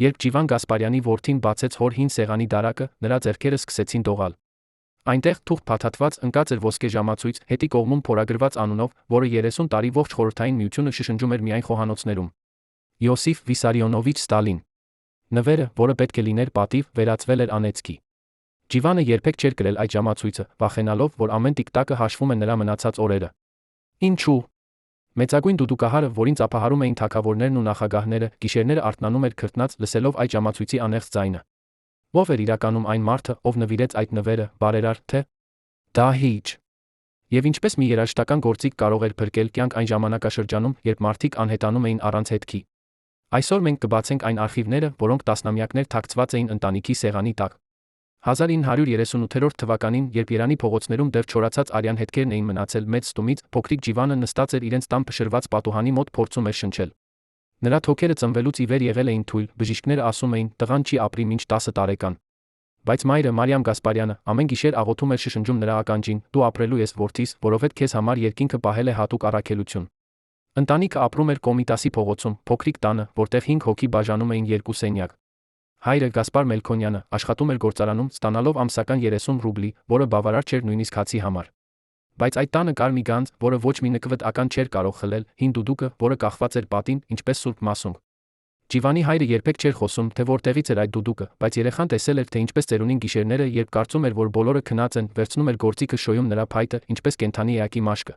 Երբ Ջիվան Գասպարյանի որդին բացեց հոր հին սեղանի դարակը, նրա ձեռքերը սկսեցին դողալ։ Այնտեղ թուղթ փաթաթված ընկած էր ոսկե ժամացույց, հետի կողմում փորագրված անունով, որը 30 տարի ողջ խորհրդային միությունը շշնջում էր միայն խոհանոցներում։ Յոսիֆ Վիսարիոնովիչ Ստալին։ Նվերը, որը պետք է լիներ պատիվ, վերածվել էր անեծքի։ Ջիվանը երբեք չէր կրել այդ ժամացույցը, վախենալով, որ ամեն տիկտակը հաշվում է նրա մնացած օրերը։ Ինչու՞։ Մեծագույն դուդուկահարը, որին ծափահարում էին թագավորներն ու նախագահները, գիշերները արթնանում էր քրտնած, լսելով այդ ժամացույցի անեղծ ձայնը։ Ո՞վ էր իրականում այն մարդը, ով նվիրեց այդ նվերը, բարերար, թե դահիճ։ Եվ ինչպես մի երաժշտական գործիք կարող էր փրկել կյանք այն ժամանակաշրջանում, երբ մարդիկ անհետանում էին առանց հետքի։ Այսօր մենք կբացենք այն արխիվները, որոնք տասնամյակներ թաքցված էին ընտանիքի սեղանի տակ։ 1938 թվականին, երբ Երանի փողոցներում դեռ չորացած արյան հետքերն էին մնացել մեծ ստումից, փոքրիկ Ջիվանը նստած էր իրենց տան փշրված պատուհանի մոտ փորձում էր շնչել։ Նրա թոքերը ծնվելուց ի վեր եղել էին թույլ, բժիշկները ասում էին, տղան չի ապրի մինչ 10 տարեկան։ Բայց մայրը Մարիամ Գասպարյանը ամեն գիշեր աղոթում էր շշնջում նրա ականջին, դու ապրելու ես որդիս, որովհետև քեզ համար երկինքը պահել է հատուկ առաքելություն։ Ընտանիքը ապրում էր Կոմիտասի փողոցում, փոքրիկ տանը, որտեղ 5 հոգի բաժանում էին 2 սենյակ։ Հայրը Գասպար Մելքոնյանը աշխատում էր գործարանում, ստանալով ամսական 30 ռուբլի, որը բավարար չէր նույնիսկ հացի համար։ Բայց այդ տանը կար մի գանձ, որը ոչ մի նկվտ ական չէր կարող խլել, հին դուդուկը, որը կախված էր պատին, ինչպես Սուրբ Մասունք։ Ջիվանի հայրը երբեք չէր խոսում, թե որտեղից էր այդ դուդուկը, բայց երեխան տեսել էր, թե ինչպես ծերունին գիշերները, երբ կարծում էր, որ բոլորը քնած են, վերցնում էր գործիքը շոյում նրա փայտը, ինչպես կենդանի էակի մաշկը։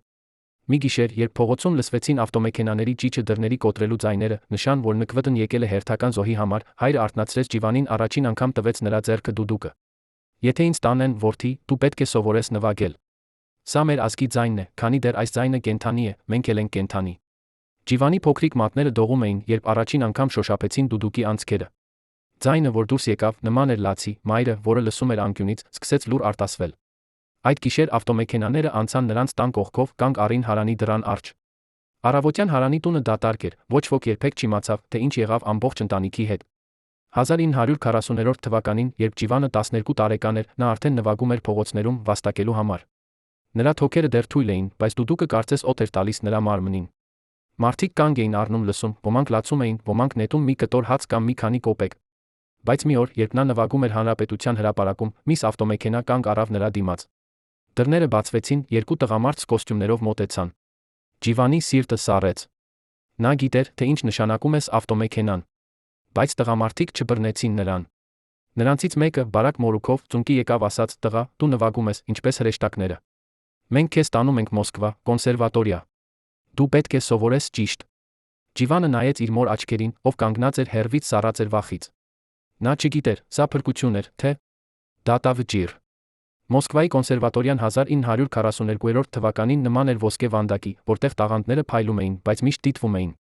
Մի գիշեր, երբ փողոցում լսվեցին ավտոմեքենաների ճիճը դռների կոտրելու ձայները, նշան, որ նկվտն եկել է հերթական զոհի համար, հայրը արթնացրեց Ջիվանին, առաջին անգամ տվեց նրա ձեռքը դուդուկը։ Եթե ինձ տանեն, որդի, դու պետք է սովորես նվագել։ Սա մեր ազգի ձայնն է, քանի դեռ այս ձայնը կենդանի է, մենք էլ ենք կենդանի։ Ջիվանի փոքրիկ մատները դողում էին, երբ առաջին անգամ շոշափեցին դուդուկի անցքերը։ Ձայնը, որ դուրս եկավ, նման էր լացի, մայրը, որը լսում էր անկյունից, սկսեց լուր արտասվել։ Այդ գիշեր ավտոմեքենաները անցան նրանց տան կողքով, կանգ առին հարանի դռան առջ։ Առավոտյան հարանի տունը դատարկ էր, ոչ ոք երբեք չիմացավ, թե ինչ եղավ ամբողջ ընտանիքի հետ։ 1940 թվականին, երբ Ջիվանը 12 տարեկան էր, նա արդեն նվագում էր փողոցներում վաստակելու համար։ Նրա թոքերը դեռ թույլ էին, բայց դուդուկը կարծես օդ էր տալիս նրա մարմնին։ Մարդիկ կանգ էին առնում լսում, ոմանք լացում էին, ոմանք նետում մի կտոր հաց կամ մի քանի կոպեկ։ Բայց մի օր, երբ նա նվագում էր Հանրապետության հրապարակում, միս ավտոմեքենա կանգ առավ նրա դիմաց։ Դռները բացվեցին, 2 տղամարդ կոստյումներով մոտեցան։ Ջիվանի սիրտը սառեց։ Նա գիտեր, թե ինչ նշանակում է ավտոմեքենան։ Բայց տղամարդիկ չբռնեցին նրան։ Նրանցից մեկը, Բարակ Մորուքով, ծունկի եկավ ասաց, տղա, դու նվագում ես, ինչպես հրեշտակները։ Մենք քեզ տանում ենք Մոսկվա, կոնսերվատորիա։ Դու պետք է սովորես ճիշտ։ Ջիվանը նայեց իր մոր աչքերին, ով կանգնած էր հեռվից սառած էր վախից։ Նա չգիտեր, սա փրկություն էր, թե դատավճիռ։ Մոսկվայի կոնսերվատորիան 1942 թվականին նման էր ոսկե վանդակի, որտեղ տաղանդները փայլում էին, բայց միշտ դիտվում էին։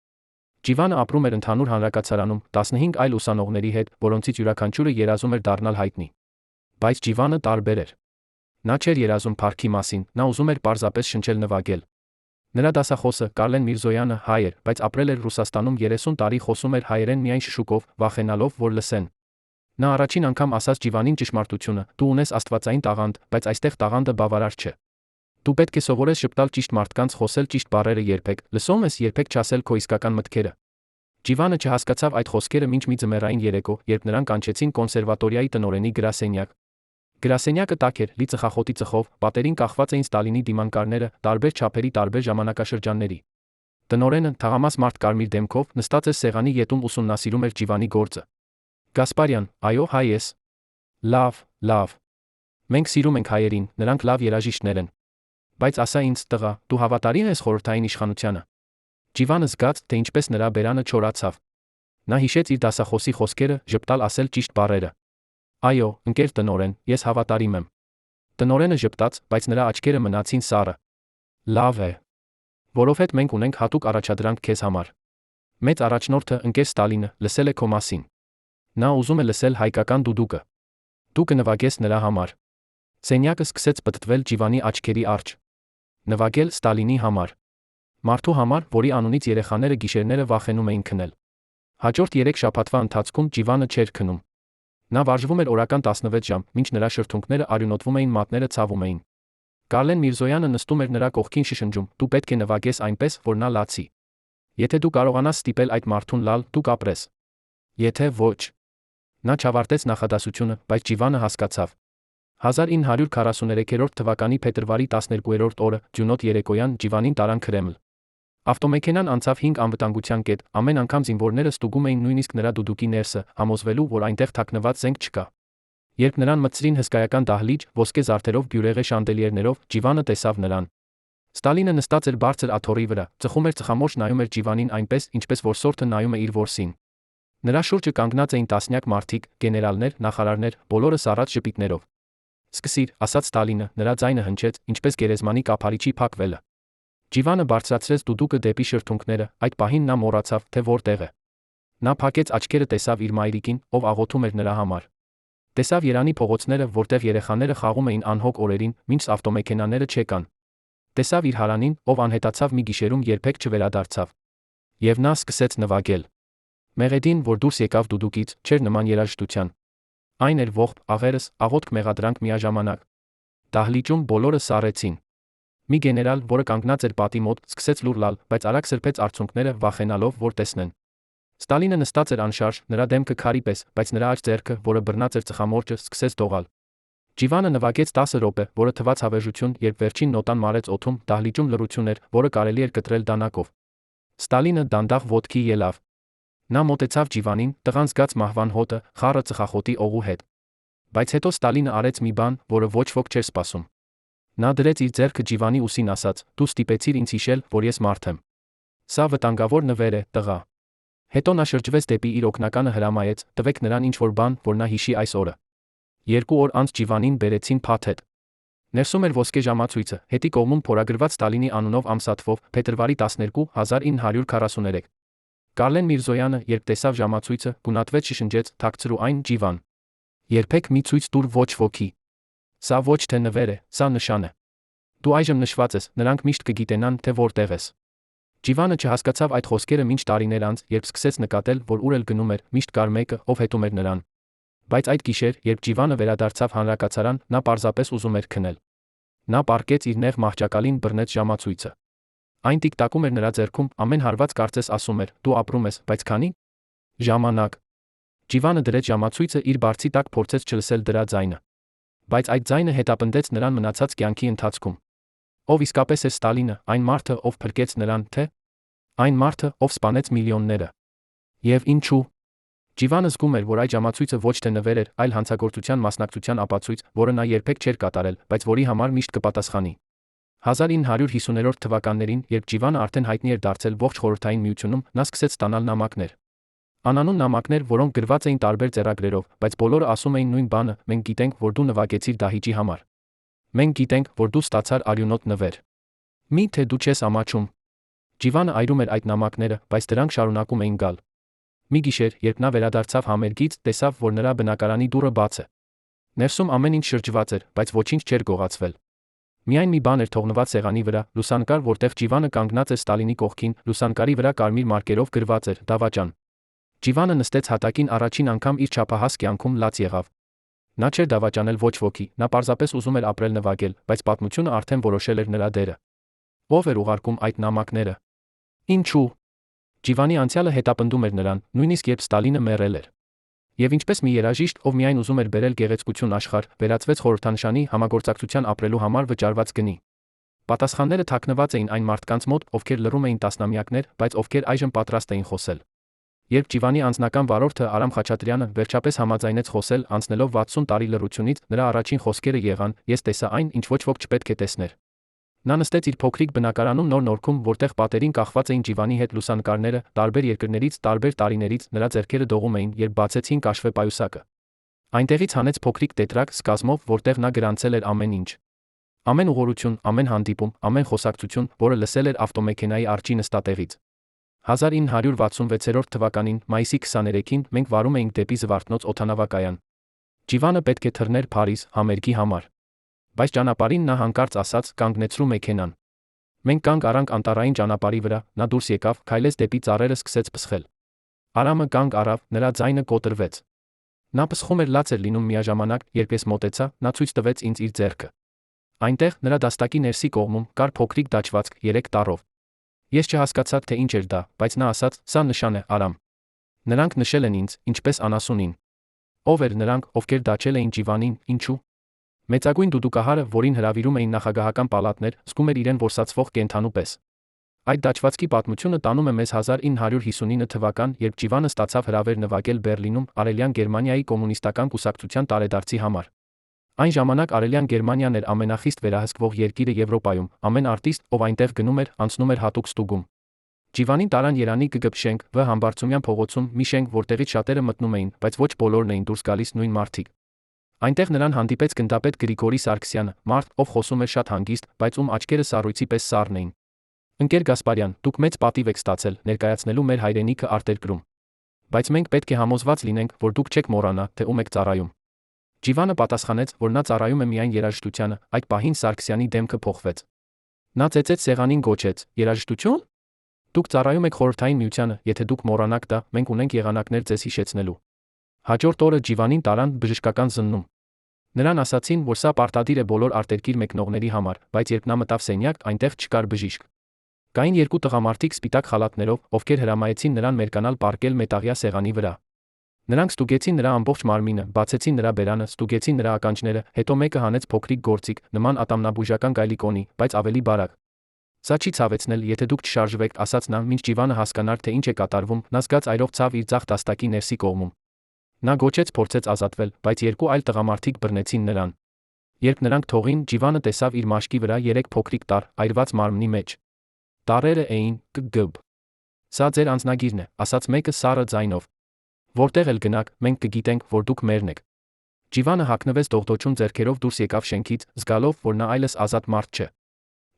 Ջիվանը ապրում էր ընդհանուր հանրակացարանում 15 այլ ուսանողների հետ, որոնցից յուրաքանչյուրը երազում էր դառնալ հայտնի։ Բայց Ջիվանը տարբեր էր։ Նա չէր երազում փառքի մասին, նա ուզում էր պարզապես շնչել նվագել։ Նրա դասախոսը Կարլեն Միրզոյանը հայ էր, բայց ապրել էր Ռուսաստանում 30 տարի, խոսում էր հայերեն միայն շշուկով, վախենալով, որ լսեն։ Նա առաջին անգամ ասաց Ջիվանին ճշմարտությունը, դու ունես աստվածային տաղանդ, բայց այստեղ տաղանդը բավարար չէ։ Դու պետք է սովորես շփտալ ճիշտ մարդկանց, խոսել ճիշտ բառերը երբեք, լսում ես երբեք չասել քո իսկական մտքերը։ Ջիվանը չհասկացավ այդ խոսքերը մինչ մի ձմեռային երեկո, երբ նրան կանչեցին կոնսերվատորիայի տնօրենի գրասենյակ։ Գրասենյակը տաք էր, լի ծխախոտի ծխով, պատերին կախված էին Ստալինի դիմանկարները, տարբեր չափերի, տարբեր ժամանակաշրջանների։ Տնօրենը, թաղամաս մարդ կարմիր դեմքով, նստած էր սեղանի ետում ուսումնասիրում էր Ջիվանի գործը։ Գասպարյան, այո, հայ ես։ Լավ, լավ։ Մենք սիրում ենք հայերին, նրանք լավ երաժիշտներ են։ Բայց ասա ինձ, տղա, դու հավատարիմ ես խորհրդային իշխանությանը։ Ջիվանը զգաց, թե ինչպես նրա բերանը չորացավ։ Նա հիշեց իր դասախոսի խոսքերը, ժպտալ ասել ճիշտ բառերը։ Այո, ընկեր տնօրեն, ես հավատարիմ եմ։ Տնօրենը ժպտաց, բայց նրա աչքերը մնացին սառը։ Լավ է։ Որովհետև մենք ունենք հատուկ առաջադրանք քեզ համար։ Մեծ առաջնորդը, ընկեր Ստալինը, լսել է քո մասին։ Նա ուզում է լսել հայկական դուդուկը։ Դու կնվագես նրա համար։ Սենյակը սկսեց պտտվել Ջիվանի աչքերի առջ։ Նվագել Ստալինի համար։ Մարդու համար, որի անունից երեխաները գիշերները վախենում էին քնել։ Հաջորդ 3 շաբաթվա ընթացքում Ջիվանը չէր քնում։ Նա վարժվում էր օրական 16 ժամ, մինչ նրա շրթունքները արյունոտվում էին, մատները ցավում էին։ Կարլեն Միրզոյանը նստում էր նրա կողքին շշնջում, դու պետք է նվագես այնպես, որ նա լացի։ Եթե դու կարողանաս ստիպել այդ մարդուն լալ, դու կապրես։ Եթե ոչ։ Նա չավարտեց նախադասությունը, բայց Ջիվանը հասկացավ։ 1943 թվականի փետրվարի 12-րդ օրը, ձյունոտ երեկոյան, Ջիվանին տարան Քրեմլ։ Ավտոմեքենան անցավ 5 անվտանգության կետ, ամեն անգամ զինվորները ստուգում էին նույնիսկ նրա դուդուկի ներսը, համոզվելու, որ այնտեղ թաքնված զենք չկա։ Երբ նրան մտցրին հսկայական դահլիճ, ոսկե զարդերով բյուրեղե շանդելիերներով, Ջիվանը տեսավ նրան։ Ստալինը նստած էր բարձր աթոռի վրա, ծխում էր ծխամորճ, նայում էր Ջիվանին այնպես, ինչպես որ սորթը նայում է իր որսին։ Նրա շուրջը կանգնած էին տասնյակ մարդիկ, գեներալներ, նախարարներ, բոլորը սառած ժպիտներով։ Սկսիր, ասաց Ստալինը, նրա ձայնը հնչեց, ինչպես գերեզմանի կափարիչի փակվելը։ Ջիվանը բարձրացրեց դուդուկը դեպի շրթունքները, այդ պահին նա մոռացավ, թե որտեղ է։ Նա փակեց աչքերը, տեսավ իր մայրիկին, ով աղոթում էր նրա համար։ Տեսավ Երանի փողոցները, որտեղ երեխաները խաղում էին անհոգ օրերին, մինչ ավտոմեքենաները չեկան։ Տեսավ իր հարանին, ով անհետացավ մի գիշերում երբեք չվերադարձավ։ Եվ նա սկսեց նվագել։ Մեղեդին, որ դուրս եկավ դուդուկից, չէր նման երաժշտության։ Այն էր ողբ, աղերս, աղոթք, մեղադրանք միաժամանակ։ Դահլիճում բոլորը սառեցին։ Մի գեներալ, որը կանգնած էր պատի մոտ, սկսեց լուր լալ, բայց արագ սրբեց արցունքները, վախենալով, որ տեսնեն։ Ստալինը նստած էր անշարժ, նրա դեմքը քարի պես, բայց նրա աջ ձեռքը, որը բռնած էր ծխամորճը, սկսեց դողալ։ Ջիվանը նվագեց 10 րոպե, որը թվաց հավերժություն, երբ վերջին նոտան մարեց օդում, դահլիճում լռություն էր, որը կարելի էր կտրել դանակով։ Ստալինը դանդաղ ոտքի ելավ։ Նա մոտեցավ Ջիվանին, տղան զգաց մահվան հոտը, խառը ծխախոտի օղու հետ։ Բայց հետո Ստալինը արեց մի բան, որը ոչ ոք չէր սպասում։ Նա դրեց իր ձեռքը Ջիվանի ուսին, ասաց. «Դու ստիպեցիր ինձ հիշել, որ ես մարդ եմ։ Սա վտանգավոր նվեր է, տղա»։ Հետո նա շրջվեց դեպի իր օգնականը, հրամայեց. «Տվեք նրան ինչ-որ բան, որ նա հիշի այս օրը»։ 2 օր անց Ջիվանին բերեցին փաթեթ։ Ներսում էր ոսկե ժամացույցը, հետի կողմում փորագրված Ստալինի անունով ամսաթվով, փետրվարի 12, 1943։ Կարլեն Միրզոյանը, երբ տեսավ ժամացույցը, գունատվեց, շշնջեց. «Թաքցրու այն, Ջիվան։ Երբեք մի ցույց տուր ոչ ոքի։ Սա ոչ թե նվեր է, սա նշան է։ Դու այժմ նշված ես, նրանք միշտ կգիտենան, թե որտեղ ես»։ Ջիվանը չհասկացավ այդ խոսքերը մինչ տարիներ անց, երբ սկսեց նկատել, որ ուր էլ գնում էր, միշտ կար մեկը, ով հետում էր նրան։ Բայց այդ գիշեր, երբ Ջիվանը վերադարձավ հանրակացարան, նա պարզապես ուզում էր քնել։ Նա պառկեց իր նեղ մահճակալին, բռնեց ժամացույցը։ Այն տիկ-տակում էր նրա ձեռքում, ամեն հարված կարծես ասում էր. «Դու ապրում ես, բայց քանի՞»։ Ժամանակ։ Ջիվանը դրեց ժամացույցը իր բարձի տակ, փորձեց չլսել դրա ձայնը։ Բայց այդ ձայնը հետապնդեց նրան մնացած կյանքի ընթացքում։ Ով իսկապես է Ստալինը, այն մարդը, ով փրկեց նրան, թե՞ այն մարդը, ով սպանեց միլիոնները։ Եվ ինչու։ Ջիվանը զգում էր, որ այդ ժամացույցը ոչ թե նվեր էր, այլ հանցագործության մասնակցության ապացույց, որը նա երբեք չէր կատարել, բայց որի համար միշտ կպատասխանի։ 1950-րդ թվականներին, երբ Ջիվանը արդեն հայտնի էր դարձել ողջ Խորհրդային Միությունում, նա սկսեց ստանալ նամակներ։ Անանուն նամակներ, որոնք գրված էին տարբեր ձեռագրերով, բայց բոլորը ասում էին նույն բանը. «Մենք գիտենք, որ դու նվագեցիր դահիճի համար։ Մենք գիտենք, որ դու ստացար արյունոտ նվեր։ Մի՞թե դու չես ամաչում»։ Ջիվանը այրում էր այդ նամակները, բայց դրանք շարունակում էին գալ։ Մի գիշեր, երբ նա վերադարձավ համերգից, տեսավ, որ նրա բնակարանի դուռը բաց է։ Ներսում ամեն ինչ շրջված էր, բայց ոչինչ չէր գողացվել։ Միայն մի բան էր թողնված սեղանի վրա, լուսանկար, որտեղ Ջիվանը կանգնած էր Ստալինի կողքին, լուսանկարի վրա կարմիր մարկերով գրված էր. «Դավաճան»։ Ջիվանը նստեց հատակին, առաջին անգամ իր չափահաս կյանքում լաց եղավ։ Նա չէր դավաճանել ոչ ոքի, նա պարզապես ուզում էր ապրել, նվագել, բայց պատմությունը արդեն որոշել էր նրա դերը։ Ո՞վ էր ուղարկում այդ նամակները։ Ինչու։ Ջիվանի անցյալը հետապնդում էր նրան, նույնիսկ երբ Ստալինը մեռել էր։ Եվ ինչպես մի երաժիշտ, ով միայն ուզում էր բերել գեղեցկություն աշխարհ, վերածվեց խորհրդանշանի, համագործակցության ապրելու համար վճարված գնի։ Պատասխանները թաքնված էին այն մարդկանց մոտ, ովքեր լռում էին տասնամյակներ, բայց ովքեր այժմ պատրաստ էին խոսել։ Երբ Ջիվանի անձնական վարորդը Արամ Խաչատրյանը վերջապես համաձայնեց խոսել, անցնելով 60 տարի լռությունից, նրա առաջին խոսքերը եղան. «Ես տեսա այն, ինչ ոչ ոք չպետք է տեսներ»։ Նա նստեց իր փոքրիկ բնակարանում Նոր Նորքում, որտեղ պատերին կախված էին Ջիվանի հետ լուսանկարները, տարբեր երկրներից, տարբեր տարիներից, նրա ձեռքերը դողում էին, երբ բացեցին կաշվե պայուսակը։ Այնտեղից հանեց փոքրիկ տետրակ, սկազմով, որտեղ նա գրանցել էր ամեն ինչ։ Ամեն ուղղորություն, ամեն հանդիպում, ամեն խոսակցություն, որը լսել էր ավտոմեքենայի արջի նստատեղից։ 1966 թվականին, մայիսի 23-ին, մենք վարում էինք դեպի Զվարթնոց օդանավակայան։ Ջիվանը պետք է թռներ Փարիզ, համերգի համար։ Բայց ճանապարհին նա հանկարծ ասաց. «Կանգնեցրու մեքենան»։ Մենք կանգ առանք անտառային ճանապարհի վրա, նա դուրս եկավ, քայլեց դեպի ծառերը, սկսեց փսխել։ Արամը կանգ առավ, նրա ձայնը կոտրվեց։ Նա փսխում էր, լաց էր լինում միաժամանակ, երբ ես մոտեցա, նա ցույց տվեց ինձ իր ձեռքը։ Այնտեղ, նրա դաստակի ներսի կողմում, կար փոքրիկ դաջվածք 3 տառով։ Ես չհասկացա, թե ինչ էր դա, բայց նա ասաց. «Սա նշան է, Արամ»։ Նրանք նշել են ինձ, ինչպես անասունին։ Ով էր նրանք, ովքեր դաչել էին Ջիվանին, ինչու։ Մեծագույն դուդուկահարը, որին հրավիրում էին նախագահական պալատներ, զգում էր իրեն որսացվող կենդանու պես։ Այդ դաչվածքի պատմությունը տանում է մեզ 1959 թվական, երբ Ջիվանը ստացավ հրավեր նվագել Բեռլինում Արևելյան Գերմանիայի կոմունիստական կուսակցության տարեդարձի համար։ Այն ժամանակ Արևելյան Գերմանիան էր ամենախիստ վերահսկվող երկիրը Եվրոպայում, ամեն արտիստ, ով այնտեղ գնում էր, անցնում էր հատուկ ստուգում։ Ջիվանին տարան Երանի ԳԳ շենք, Վ Համբարձումյան փողոցում մի շենք, որտեղից շատերը մտնում էին, բայց ոչ բոլորն էին դուրս գալիս նույն մարդիկ։ Այնտեղ նրան հանդիպեց գնդապետ Գրիգորի Սարգսյանը, մարդ, ով խոսում էր շատ հանգիստ, բայց ում աչքերը սառույցի պես սառն էին։ Ընկեր Գասպարյան, դուք մեծ պատիվ եք ստացել, ներկայացնելու մեր հայրենիքը արտերկրում։ Բայց մենք պետք է համոզված լինենք, որ դուք չեք մոռանա, թե ում եք ծառայում։ Ջիվանը պատասխանեց, որ նա ծառայում է միայն երաժշտությանը, այդ պահին Սարգսյանի դեմքը փոխվեց։ Նա ծեծեց սեղանին գոչեց. երաժշտություն։ Դուք ծառայում եք Խորհրդային Միությանը, եթե դուք մոռանաք դա, մենք ունենք եղանակներ ձեզ հիշեցնելու։ Հաջորդ օրը Ջիվանին տարան բժշկական զննում։ Նրան ասացին, որ սա պարտադիր է բոլոր արտերկիր մեկնողների համար, բայց երբ նա մտավ սենյակ, այնտեղ չկար բժիշկ։ Կային երկու տղամարդիկ սպիտակ խալաթներով, ովքեր հրամայեցին նրան մերկանալ պառկել մետաղյա սեղանի վրա։ Նրանք ստուգեցին նրա ամբողջ մարմինը, բացեցին նրա բերանը, ստուգեցին նրա ականջները, հետո մեկը հանեց փոքրիկ գործիք, նման ատամնաբուժական գայլիկոնի, բայց ավելի բարակ։ Սա չի ցավեցնել, եթե դուք չշարժվեք, ասաց նա, մինչ Ջիվանը հասկանար, թե ինչ է կատարվում, նա զգաց այրող ցավ իր ձախ դաստակի ներսի կողմում։ Նա գոչեց, փորձեց ազատվել, բայց երկու այլ տղամարդիկ բռնեցին նրան։ Երբ նրանք թողին, Ջիվանը տեսավ իր մաշկի վրա 3 փոքրիկ տառ, այրված մարմնի մեջ։ Տառերը էին ԿԳԲ։ Սա ձեր անձնագիրն է, ասաց մեկը սառը ձայնով։ Որտեղ էլ գնաք, մենք կգիտենք, որ դուք մերն եք։ Ջիվանը հագնվեց դողդոջուն ձեռքերով դուրս եկավ շենքից, զգալով, որ նա այլս ազատ մարդ չէ։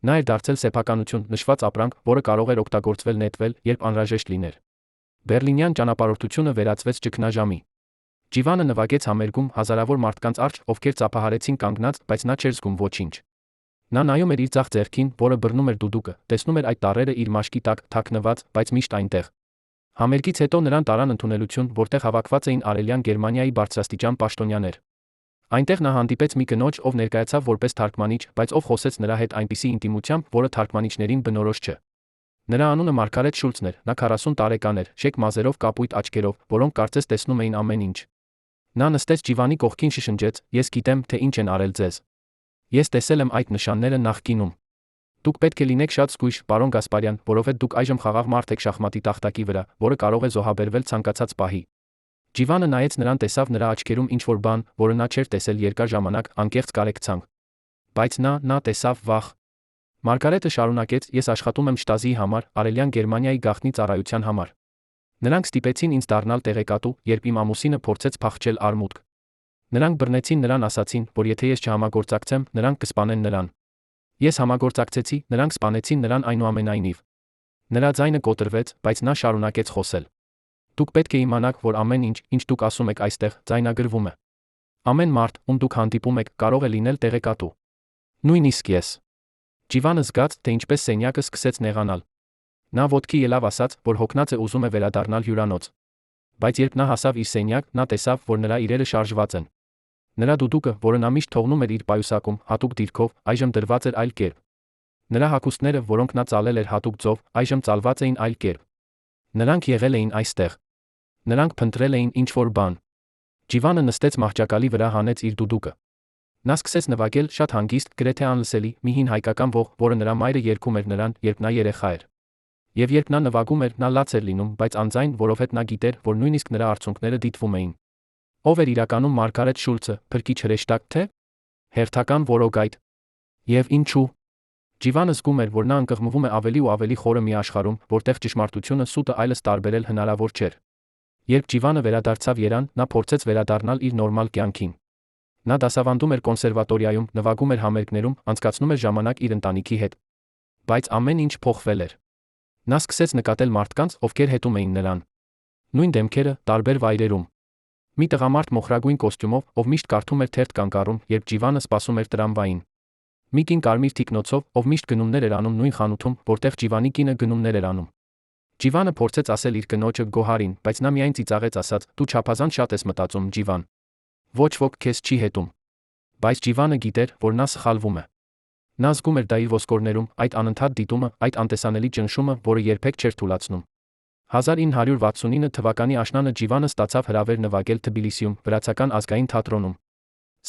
Նա էր դարձել սեփականություն, նշված ապրանք, որը կարող էր օգտագործվել նետվել, երբ անհրաժեշտ լիներ։ Բեռլինյան ճանապարհորդությունը վերածվեց ճգնաժամի։ Ջիվանը նվագեց համերգում հազարավոր մարդկանց առջ, ովքեր ծափահարեցին կանգնած, բայց նա չէր զգում ոչինչ։ Նա նայում էր իր ձախ ձեռքին, որը բռնում էր դուդուկը, տեսնում էր այդ տառերը իր մաշկի տակ, թաքնված, բայց միշտ այնտեղ։ Համերգից հետո նրան տարան ընդունելություն, որտեղ հավաքված էին Արևելյան Գերմանիայի բարձրաստիճան պաշտոնյաներ։ Այնտեղ նա հանդիպեց մի կնոջ, ով ներկայացավ որպես թարգմանիչ, բայց ով խոսեց նրա հետ այնպիսի ինտիմությամբ, որը թարգմանիչներին բնորոշ չէ։ Նրա անունը Մարգարետ Շուլցն էր, նա 40 տարեկան էր, շեք մազերով, կապույտ աչքերով, որոնք կարծես տեսնում էին ամեն ինչ։ Նա նստեց Ջիվանի կողքին, շշնջեց. ես գիտեմ, թե ինչ են արել ձեզ։ Ես տեսել եմ այդ նշանները նախկինում։ Դուք պետք է լինեք շատ զգույշ, պարոն Գասպարյան, որովհետև դուք այժմ խաղաղ մարդ եք շախմատի տախտակի վրա, որը կարող է զոհաբերվել ցանկացած պահի։ Ջիվանը նայեց նրան, տեսավ նրա աչքերում ինչ-որ բան, որը նա չէր տեսել երկար ժամանակ, անկեղծ կարեկցանք։ Բայց նա տեսավ վախ։ Մարգարետը շարունակեց. ես աշխատում եմ շտազիի համար, Արևելյան Գերմանիայի գաղտնի ծառայության համար։ Նրանք ստիպեցին ինձ դառնալ տեղեկատու, երբ իմ ամուսինը փորձեց փախչել արմուտք։ Նրանք բռնեցին նրան, ասացին, որ եթե ես չհամագործակցեմ, նրանք կսպանեն նրան։ Ես համագործակցեցի, նրանք սպանեցին նրան այնուամենայնիվ։ Նրա ձայնը կոտրվեց, բայց նա շարունակեց խոսել։ Դուք պետք է իմանաք, որ ամեն ինչ, ինչ դուք ասում եք այստեղ, ձայնագրվում է։ Ամեն մարդ, ում դուք հանդիպում եք, կարող է լինել տեղեկատու։ Նույնիսկ ես։ Ջիվանը զգաց, թե ինչպես սենյակը սկսեց նեղանալ։ Նա ոտքի ելավ, ասաց, որ հոգնած է, ուզում է վերադառնալ հյուրանոց։ Բայց երբ նա հասավ իր սենյակ, նա տեսավ, որ նրա իրերը շարժված են։ Նրա դուդուկը, որը նա միշտ թողնում էր իր պայուսակում, հատուկ դիրքով, այժմ դրված էր այլ կերպ։ Նրա հագուստները, որոնք նա ծալել էր հատուկ ձով, այժմ ծալված էին այլ կերպ։ Նրանք եղել էին այստեղ։ Նրանք փնտրել էին ինչ-որ բան։ Ջիվանը նստեց մահճակալի վրա, հանեց իր դուդուկը։ Նա սկսեց նվագել շատ հանգիստ, գրեթե անլսելի, մի հին հայկական ող, որը նրա մայրը երգում էր նրան, երբ նա երեխա էր։ Եվ երբ նա նվագում էր, նա լաց էր լինում, բայց անձայն, որովհետև նա գիտեր, որ նույնիսկ նրա արցունքները դիտվում էին։ Ով էր իրականում Մարգարետ Շուլցը, փրկիչ հրեշտակ թե հերթական որոգայթ։ Եվ ինչու։ Ջիվանը զգում էր, որ նա ընկղմվում է ավելի ու ավելի խորը մի աշխարհում, որտեղ ճշմարտությունը սուտը այլս տարբերել հնարավոր չէր։ Երբ Ջիվանը վերադարձավ Երան, նա փորձեց վերադառնալ իր նորմալ կյանքին։ Նա դասավանդում էր կոնսերվատորիայում, նվագում էր համերգներում, անցկացնում էր ժամանակ իր ընտանիքի հետ։ Բայց ամեն ինչ փոխվել էր։ Նա սկսեց նկատել մարդկանց, ովքեր հետում էին նրան։ Նույն դեմքերը, տարբեր վայրերում։ Մի տղամարդ մոխրագույն կոստյումով, ով միշտ կարդում էր թերթ կանգառում, երբ Ջիվանը սպասում էր տրամվային։ Մի կին կարմիր թիկնոցով, ով միշտ գնումներ էր անում նույն խանութում, որտեղ Ջիվանի կինը գնումներ էր անում։ Ջիվանը փորձեց ասել իր կնոջը Գոհարին, բայց նա միայն ծիծաղեց, ասաց. դու չափազանց շատ ես մտածում, Ջիվան։ Ոչ ոք քեզ չի հետում։ Բայց Ջիվանը գիտեր, որ նա սխալվում է։ Նա զգում էր դա իր ոսկորներում, այդ անընդհատ դիտումը, այդ անտեսանելի ճնշումը, որը երբեք չէր թուլացնում։ 1969 թվականի աշնանը Ջիվանը ստացավ հրավեր նվագել Թբիլիսիում, վրացական ազգային թատրոնում։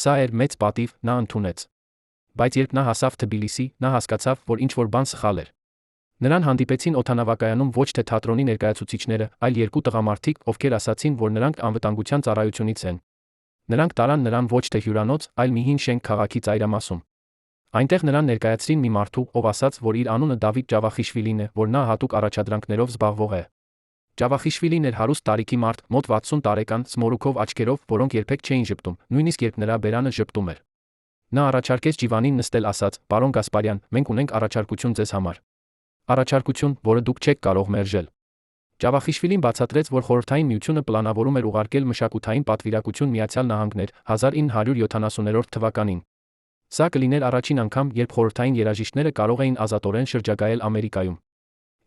Սա էր մեծ պատիվ, նա ընդունեց։ Բայց երբ նա հասավ Թբիլիսի, նա հասկացավ, որ ինչ-որ բան սխալ էր։ Նրան հանդիպեցին օդանավակայանում ոչ թե թատրոնի ներկայացուցիչները, այլ երկու տղամարդիկ, ովքեր ասացին, որ նրանք անվտանգության ծառայությունից են։ Նրանք տարան նրան ոչ թե հյուրանոց, այլ մի հին շենք քաղաքի ծայրամասում։ Այնտեղ նրան ներկայացրին մի մարդու, ով ասաց, որ իր անունը Դավիթ Ջավախիշվիլին է, որ նա հատուկ առաջադրանքներով զբաղվող է։ Ջավախիշվիլին էր հարուստ տարիքի մարդ, մոտ 60 տարեկան, սմորուքով աչքերով, որոնք երբեք չէին ժպտում, նույնիսկ երբ նրա բերանը ժպտում էր։ Նա առաջարկեց Ջիվանին նստել, ասաց. «Պարոն Գասպարյան, մենք ունենք առաջարկություն ձեզ համար»։ Առաջարկություն, որը դուք չեք կարող մերժել։ Ջավախիշվիլին բացատրեց, որ Խորհրդային Միությունը պլանավորում էր ուղարկել մշակութային պատվիրակություն Միացյալ Նահանգներ 1970 թվականին։ Սա կլիներ առաջին անգամ, երբ խորհրդային երաժիշտները կարող էին ազատորեն շրջագայել Ամերիկայում։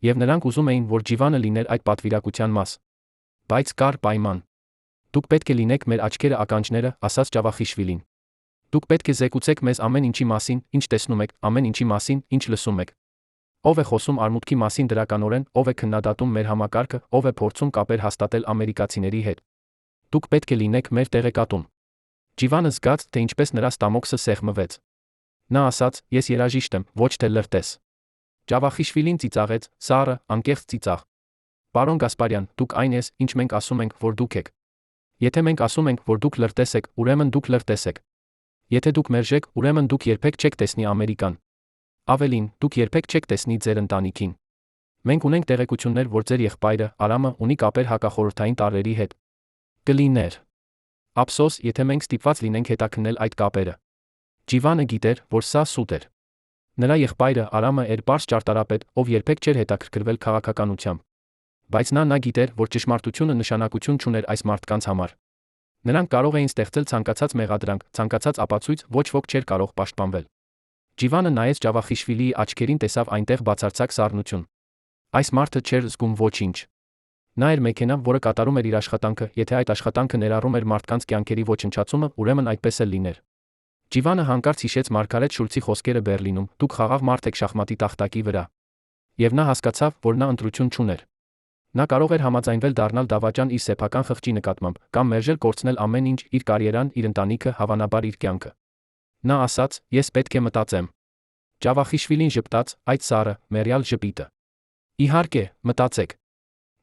Եվ նրանք ուզում էին, որ Ջիվանը լիներ այդ պատվիրակության մաս։ Բայց կար պայման։ Դուք պետք է լինեք մեր աչքերը ականջները, ասաց Ջավախիշվիլին։ Դուք պետք է զեկուցեք մեզ ամեն ինչի մասին, ինչ տեսնում եք, ամեն ինչի մասին, ինչ լսում եք։ Ով է խոսում արմուտքի մասին դրականորեն, ով է քննադատում մեր համակարգը, ով է փորձում կապեր հաստատել ամերիկացիների հետ։ Դուք պետք է լինեք մեր տեղեկատուն։ Ջիվանը զգաց, թե ինչպես նրա ստամոքսը սեղմվեց։ Նա ասաց. «Ես երաժիշտ եմ, ոչ թե լրտես»։ Ջավախիշվիլին ծիծաղեց, սառը, անկեղծ ծիծաղ։ «Պարոն Գասպարյան, դուք այն ես, ինչ մենք ասում ենք, որ դուք եք։ Եթե մենք ասում ենք, որ դուք լրտես եք, ուրեմն դուք լրտես եք։ Եթե դուք մերժեք, ուրեմն դուք երբեք չեք տեսնի Ամերիկան։ Ավելին, դուք երբեք չեք տեսնի ձեր ընտանիքին։ Մենք ունենք տեղեկություններ, որ ձեր եղբայրը, Արամը, ունի կապեր հակախորհրդային տարրերի հետ։ Կլիներ ափսոս, եթե մենք ստիպված լինենք հետաքննել այդ կապերը»։ Ջիվանը գիտեր, որ սա սուտ էր։ Նրա եղբայրը Արամը էր պարզ ճարտարապետ, ով երբեք չէր հետաքրքրվել քաղաքականությամբ։ Բայց նա գիտեր, որ ճշմարտությունը նշանակություն չուներ այս մարդկանց համար։ Նրանք կարող էին ստեղծել ցանկացած մեղադրանք, ցանկացած ապացույց, ոչ ոք չէր կարող պաշտպանվել։ Ջիվանը նայեց Ջավախիշվիլիի աչքերին, տեսավ այնտեղ բացարձակ սառնություն։ Այս մարդը չէր զգում ոչինչ։ Նա էր մեքենա, որը կատարում էր իր աշխատանքը, եթե այդ աշխատանքը ներառում էր մարդկանց կյանքերի ոչնչացումը, ուրեմն այդպես էլ լիներ։ Ջիվանը հանկարծ հիշեց Մարգարետ Շուլցի խոսքերը Բերլինում. «Դուք խաղաղ մարդ եք շախմատի տախտակի վրա»։ Եվ նա հասկացավ, որ նա ընտրություն չուներ։ Նա կարող էր համաձայնվել դառնալ դավաճան իր սեփական խղճի նկատմամբ, կամ մերժել կորցնել ամեն ինչ՝ իր կարիերան, իր ընտանիքը, հավանաբար իր կյանքը։ Նա ասաց. «Ես պետք է մտածեմ»։ Ջավախիշվիլին ժպտաց, այդ սառը, մեռյալ ժպիտը։ «Իհարկե, մտածեք։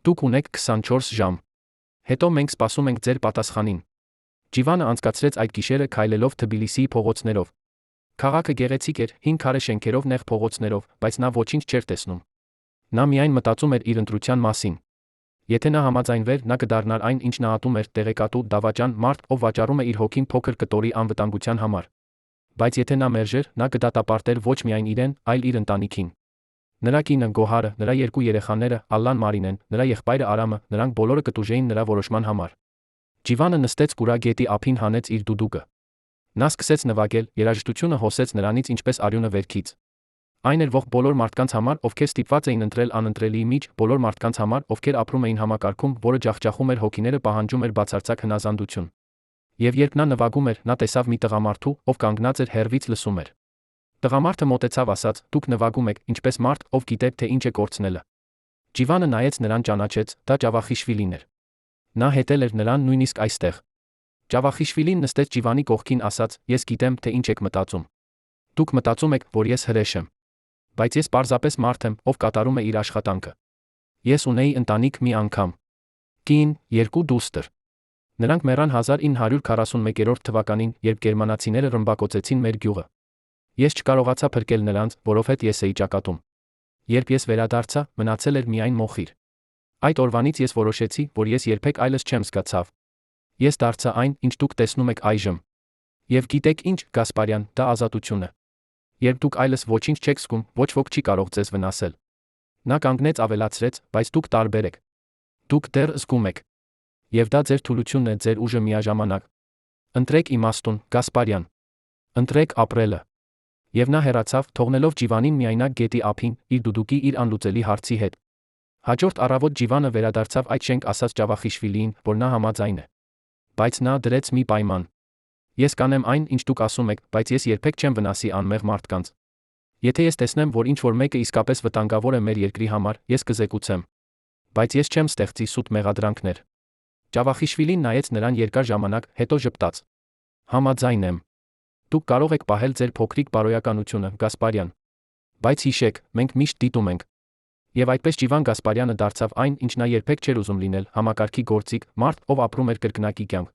Դուք ունեք 24 ժամ։ Հետո մենք սպասում ենք ձեր պատասխանին»։ Ջիվանը անցկացրեց այդ գիշերը քայլելով Թբիլիսիի փողոցներով։ Քաղաքը գեղեցիկ էր, հին քարե շենքերով, նեղ փողոցներով, բայց նա ոչինչ չէր տեսնում։ Նա միայն մտածում էր իր ընտրության մասին։ Եթե նա համաձայնվեր, նա կդառնար այն, ինչ նա ատում էր՝ տեղեկատու, դավաճան, մարդ, ով վաճառում է իր հոգին փոքր կտորի անվտանգության համար։ Բայց եթե նա մերժեր, նա կդատապարտեր ոչ միայն իրեն, այլ իր ընտանիքին։ Նրա կինը Գոհարը, նրա երկու երեխաները, Ալլան Մարինեն, նրա եղբայրը Արամը, նրանք բոլորը կտուժեին նրա որոշման համար։ Ջիվանը նստեց Կուրա գետի ափին, հանեց իր դուդուկը։ Նա սկսեց նվագել, երաժշտությունը հոսեց նրանից ինչպես արյունը վերքից։ Այն էր ողջ բոլոր մարդկանց համար, ովքեր ստիպված էին ընտրել անընտրելիի միջ, բոլոր մարդկանց համար, ովքեր ապրում էին համակարգում, որը ջախջախում էր հոգիները, պահանջում էր բացարձակ հնազանդություն։ Եվ երբ նա նվագում էր, նա տեսավ մի տղամարդու, ով կանգնած էր հեռվից լսում էր։ Տղամարդը մոտեցավ, ասաց. «Դուք նվագում եք, ինչպես մարդ, ով գիտե, թե ինչ է կորցնելը»։ Ջիվանը նայեց նրան, ճանաչեց, դա Ջավախիշվիլին էր։ Նա հետել էր նրան նույնիսկ այստեղ։ Ջավախիշվիլին նստեց Ջիվանի կողքին, ասաց. «Ես գիտեմ, թե ինչ եք մտածում։ Դուք մտածում եք, որ ես հրեշ եմ։ Բայց ես պարզապես մարդ եմ, ով կատարում է իր աշխատանքը։ Ես ունեի ընտանիք մի անգամ։ Կին, երկու դուստր։ Նրանք մեռան 1941 թվականին, երբ գերմանացիները ռմբակոծեցին մեր գյուղը։ Ես չկարողացա փրկել նրանց, որովհետև ես էի ճակատում։ Երբ ես վերադարձա, մնացել էր միայն մոխիր։ Այդ օրվանից ես որոշեցի, որ ես երբեք այլս չեմ զգացավ։ Ես դարձա այն, ինչ դուք տեսնում եք այժմ։ Եվ գիտեք ինչ, Գասպարյան, դա ազատություն է։ Երբ դուք այլս ոչինչ չեք զգում, ոչ ոք չի կարող ձեզ վնասել»։ Նա կանգնեց, ավելացրեց. «Բայց դուք տարբեր եք։ Դուք դեռ զգում եք։ Եվ դա ձեր թուլությունն է, ձեր ուժը միաժամանակ։ Ընտրեք իմաստուն, Գասպարյան։ Ընտրեք ապրելը»։ Եվ նա հեռացավ, թողնելով Ջիվանին միայնակ գետի ափին, իր դուդուկի, իր անլուծելի հարցի հետ։ Հաջորդ առավոտ Ջիվանը վերադարձավ այդ շենք, ասաց Ջավախիշվիլիին, որ նա համաձայն է։ Բայց նա դրեց մի պայման. «Ես կանեմ այն, ինչ դուք ասում եք, բայց ես երբեք չեմ վնասի անմեղ մարդկանց։ Եթե ես տեսնեմ, որ ինչ-որ մեկը իսկապես վտանգավոր է մեր երկրի համար, ես կզեկուցեմ։ Բայց ես չեմ ստեղծի սուտ մեղադրանքներ։ Ջավախիշվիլին նայեց նրան երկար ժամանակ, հետո ժպտաց։ Համաձայն եմ։ Դուք կարող եք պահել ձեր փոքրիկ բարոյականությունը, Գասպարյան։ Բայց հիշեք, մենք միշտ դիտում ենք։ Եվ այդպես Ջիվան Գասպարյանը դարձավ այն, ինչ նա երբեք չէր ուզում լինել, համակարգի գործիք, մարդ, ով ապրում էր կրկնակի կյանք։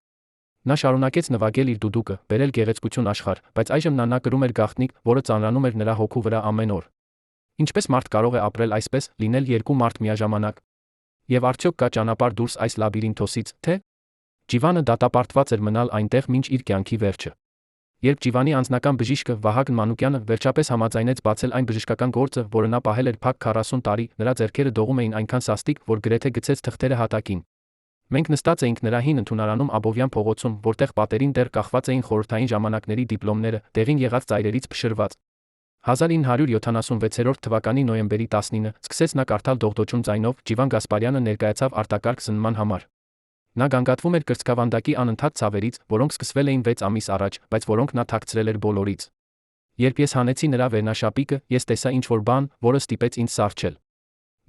Նա շարունակեց նվագել իր դուդուկը, բերել գեղեցկություն աշխարհ, բայց այժմ նա կրում էր գաղտնիք, որը ծանրանում էր նրա հոգու վրա ամեն օր։ Ինչպես մարդ կարող է ապրել այսպես, լինել երկու մարդ միաժամանակ։ Եվ արդյոք կա ճանապարհ դուրս այս լաբիրինթոսից, թե? Ջիվանը դատապարտված էր մնալ այնտեղ մինչ իր կյանքի վերջը։ Երբ Ջիվանի անձնական բժիշկը Վահագն Մանուկյանը վերջապես համաձայնեց բացել այն բժշկական գործը, որը նա պահել էր փակ 40 տարի, նրա ձեռքերը դողում էին այնքան սաստիկ, որ գրեթե գցեց թղթերը հատակին։ Մենք նստած էինք նրա հին ընդունարանում Աբովյան փողոցում, որտեղ պատերին դեռ կախված էին խորհրդային ժամանակների դիպլոմները, տեղին եղած ծայրերից փշրված։ 1976 թվականի նոյեմբերի 19-ը սկսեց նա կարդալ դողդոջուն ձայնով, Ջիվան Գասպարյանը ներկայացավ արտակարգ զննման համար։ Նա գանգատվում էր կրծքավանդակի անընդհատ ցավերից, որոնք սկսվել էին 6 ամիս առաջ, բայց որոնք նա թաքցրել էր բոլորից։ Երբ ես հանեցի նրա վերնաշապիկը, ես տեսա ինչ-որ բան, որը ստիպեց ինձ սառչել։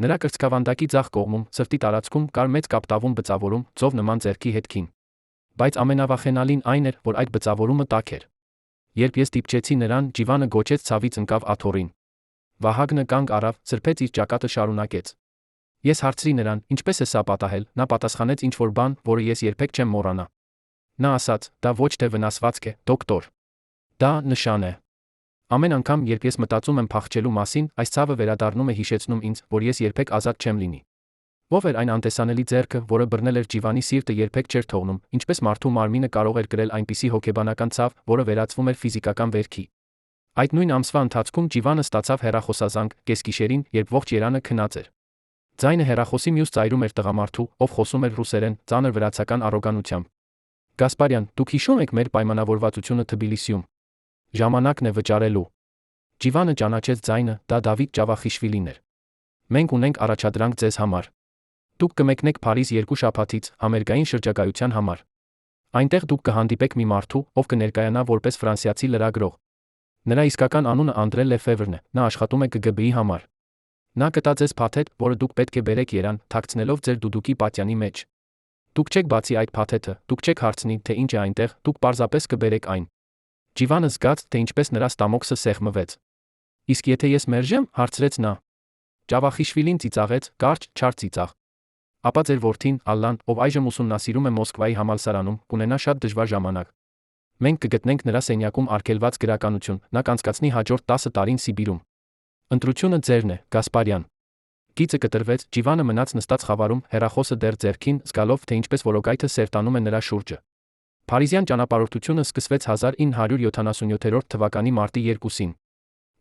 Նրա կրծքավանդակի ձախ կողմում, սրտի տարածքում կար մեծ կապտավուն բծավորում, ծով նման ձեռքի հետքին։ Բայց ամենավախենալին այն էր, որ այդ բծավորումը տաք էր։ Երբ ես դիպչեցի նրան, Ջիվանը գոչեց ցավից ընկավ աթոռին։ Վահագնը կանգ առավ, սրբեց իր ճակատը, շարունակեց։ Ես հարցրի նրան, ինչպես է սա պատահել, նա պատասխանեց ինչ-որ բան, որը ես երբեք չեմ մոռանա։ Նա ասաց, դա ոչ թե վնասվածք է, դոկտոր։ Դա նշան է։ Ամեն անգամ, երբ ես մտածում եմ փախչելու մասին, այս ցավը վերադառնում է հիշեցնում ինձ, որ ես երբեք ազատ չեմ լինի։ Ո՞վ էր այն անտեսանելի ձեռքը, որը բռնել էր Ջիվանի սիրտը, երբեք չէր թողնում, ինչպես մարդու մարմինը կարող էր կրել այնպիսի հոգեբանական ցավ, որը վերածվում էր ֆիզիկական վերքի։ Այդ նույն ամսվա ընթացքում Ջիվանը ստացավ հեռախոսազանգ, կեսգիշերին, երբ ողջ Երանը քնած էր։ Ձայնը հեռախոսի մյուս ծայրում էր տղամարդու, ով խոսում էր ռուսերեն, ծանր վրացական առոգանությամբ։ Գասպարյան, դուք հիշո՞ւմ եք մեր պայմանավորվածությունը Թբիլիսիում։ Ժամանակն է վճարելու։ Ջիվանը ճանաչեց ձայնը, դա Դավիթ Ջավախիշվիլին էր։ Մենք ունենք առաջադրանք ձեզ համար։ Դուք կմեկնեք Փարիզ 2 շաբաթից, համերգային շրջագայության համար։ Այնտեղ դուք կհանդիպեք մի մարդու, ով կներկայանա որպես ֆրանսիացի լրագրող։ Նրա իսկական անունը Անդրե Լեֆևրն է, նա աշխատում է ԿԳԲ-ի համար։ Նա կտա ձեզ փաթեթ, որը դուք պետք է բերեք Երան, թաքցնելով ձեր դուդուկի պատյանի մեջ։ Դուք չեք բացի այդ փաթեթը, դուք չեք հարցնի, թե ինչ է այնտեղ, դուք պարզապես կբերեք այն։ Ջիվանը զգաց, թե ինչպես նրա ստամոքսը սեղմվեց։ Իսկ եթե ես մերժեմ, հարցրեց նա։ Ջավախիշվիլին ծիծաղեց, կարճ, չար ծիծաղ։ Ապա ձեր որդին, Ալլան, ով այժմ ուսումնասիրում է Մոսկվայի համալսարանում, կունենա շատ դժվար ժամանակ։ Մենք կգտնենք նրա սենյակում արգելված գրականություն, նա կանցկացնի հաջորդ 10 տարին Սիբիրում։ Ընտրությունը ձերն է, Գասպարյան։ Գիծը կտրվեց, Ջիվանը մնաց նստած խավարում, հեռախոսը դեռ ձեռքին, զգալով, թե ինչպես որոգայթը սերտանում է նրա շուրջը։ Փարիզյան ճանապարհորդությունը սկսվեց 1977 թվականի մարտի 2-ին։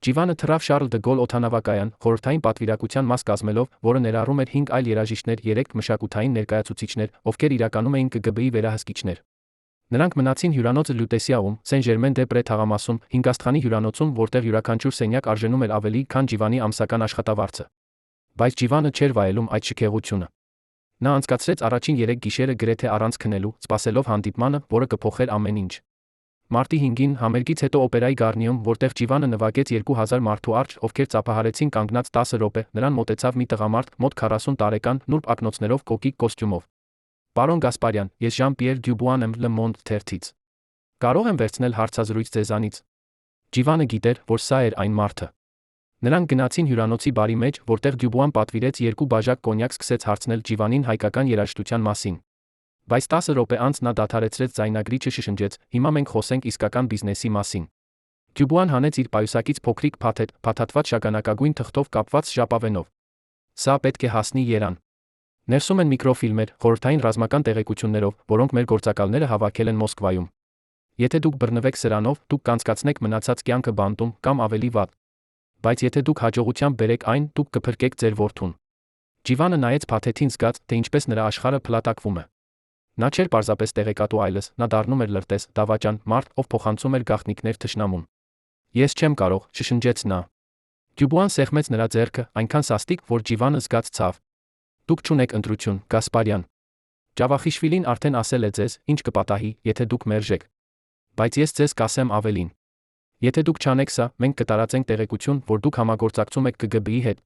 Ջիվանը թռավ Շարլ դը Գոլ օդանավակայան, խորհրդային պատվիրակության մաս կազմելով, որը ներառում էր 5 այլ երաժիշտներ, 3 մշակութային ներկայացուցիչներ, ովքեր իրականում էին ԿԳԲ-ի վերահսկիչներ։ Նրանք մնացին հյուրանոցը Լյուտեսիաում, Սեն Ժերմեն դե Պրե թաղամասում, 5 աստղանի հյուրանոցում, որտեղ յուրաքանչյուր սենյակ արժենում էր ավելի, քան Ջիվանի ամսական աշխատավարձը։ Բայց Ջիվանը չէր վայելում այդ շքեղությունը։ Նա անցկացրեց առաջին 3 գիշերը գրեթե առանց քնելու, սպասելով հանդիպմանը, որը կփոխեր ամեն ինչ։ Մարտի 5-ին համերգից հետո օպերայի Գարնիում, որտեղ Ջիվանը նվագեց 2000 մարդու առջ, ովքեր ծափահարեցին կանգնած 10 րոպե, նրան մոտեցավ մի տղամարդ, մոտ 40 տարեկան, նուրբ ակնոցներով կոկիկ կոստյումով։ Պարոն Գասպարյան, ես Ժան-Պիեր Դյուբուան եմ Le Monde թերթից։ Կարող եմ վերցնել հարցազրույց ձեզանից։ Ջիվանը գիտեր, որ սա էր այն մարդը։ Նրանք գնացին հյուրանոցի բարի մեջ, որտեղ Դյուբուան պատվիրեց 2 բաժակ կոնյակ, սկսեց հարցնել Ջիվանին հայկական երաժշտության մասին։ Բայց 10 րոպե անց նա դադարեցրեց ձայնագրիչը, շշնջեց. հիմա մենք խոսենք իսկական բիզնեսի մասին։ Դյուբուան հանեց իր պայուսակից փոքրիկ փաթեթ, փաթաթված շագանակագույն թղթով կապված ժապավենով։ Սա պետք է հասնի Երան։ Ներսում են միկրոֆիլմեր, խորհրդային ռազմական տեղեկություններով, որոնք մեր գործակալները հավաքել են Մոսկվայում։ Եթե դուք բռնվեք սրանով, դուք կանցկացնեք մնացած կյանքը բանտում կամ ավելի վատ։ Բայց եթե դուք հաջողությամբ բերեք այն, դուք կփրկեք ձեր որդուն։ Ջիվանը նայեց փաթեթին, զգաց, թե ինչպես նրա աշխարհը փլատակվում է։ Նա չէր պարզապես տեղեկատու այլս, նա դառնում էր լրտես, դավաճան, մարդ, ով փոխանցում էր գաղտնիքներ թշնամուն։ Ես չեմ կարող, շշնջեց նա։ Դյուբուան սեղմեց նրա ձեռքը, այնքան սաստիկ, որ Ջիվանը զգաց ցավ։ Դուք չունեք ընտրություն, Գասպարյան։ Ջավախիշվիլին արդեն ասել է ձեզ, ինչ կպատահի, եթե դուք մերժեք։ Բայց ես ձեզ կասեմ ավելին։ Եթե դուք չանեք սա, մենք կտարածենք տեղեկություն, որ դուք համագործակցում եք ԿԳԲ-ի հետ։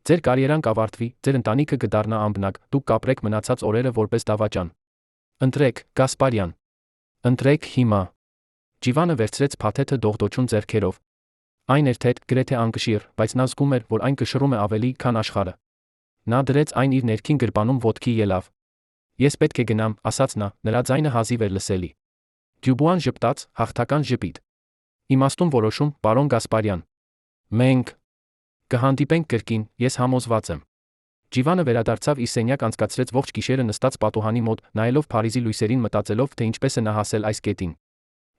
Ձեր կարիերան կավարտվի, ձեր ընտանիքը կդառնա ամբնակ, դուք կապրեք մնացած օրերը որպես դավաճան։ Ընտրեք, Գասպարյան։ Ընտրեք հիմա։ Ջիվանը վերցրեց փաթեթը դողդոջուն ձեռքերով։ Այն էր թեթ, գրեթե անկշիռ, բայց նա զգում էր, որ այն կշռում է ավելի, քան աշխարհը։ Նա դրեց այն իր ներքին գրպանում ոտքի ելավ։ Ես պետք է գնամ, ասաց նա, նրա ձայնը հազիվ էր լսելի։ Դյուբուան ժպտաց, հաղթական ժպիտ։ Իմաստուն որոշում, պարոն Գասպարյան։ Մենք կհանդիպենք կրկին, ես համոզված եմ։ Ջիվանը վերադարձավ իր սենյակ, անցկացրեց ողջ գիշերը նստած պատուհանի մոտ, նայելով Փարիզի լույսերին, մտածելով, թե ինչպես է նա հասել այս կետին։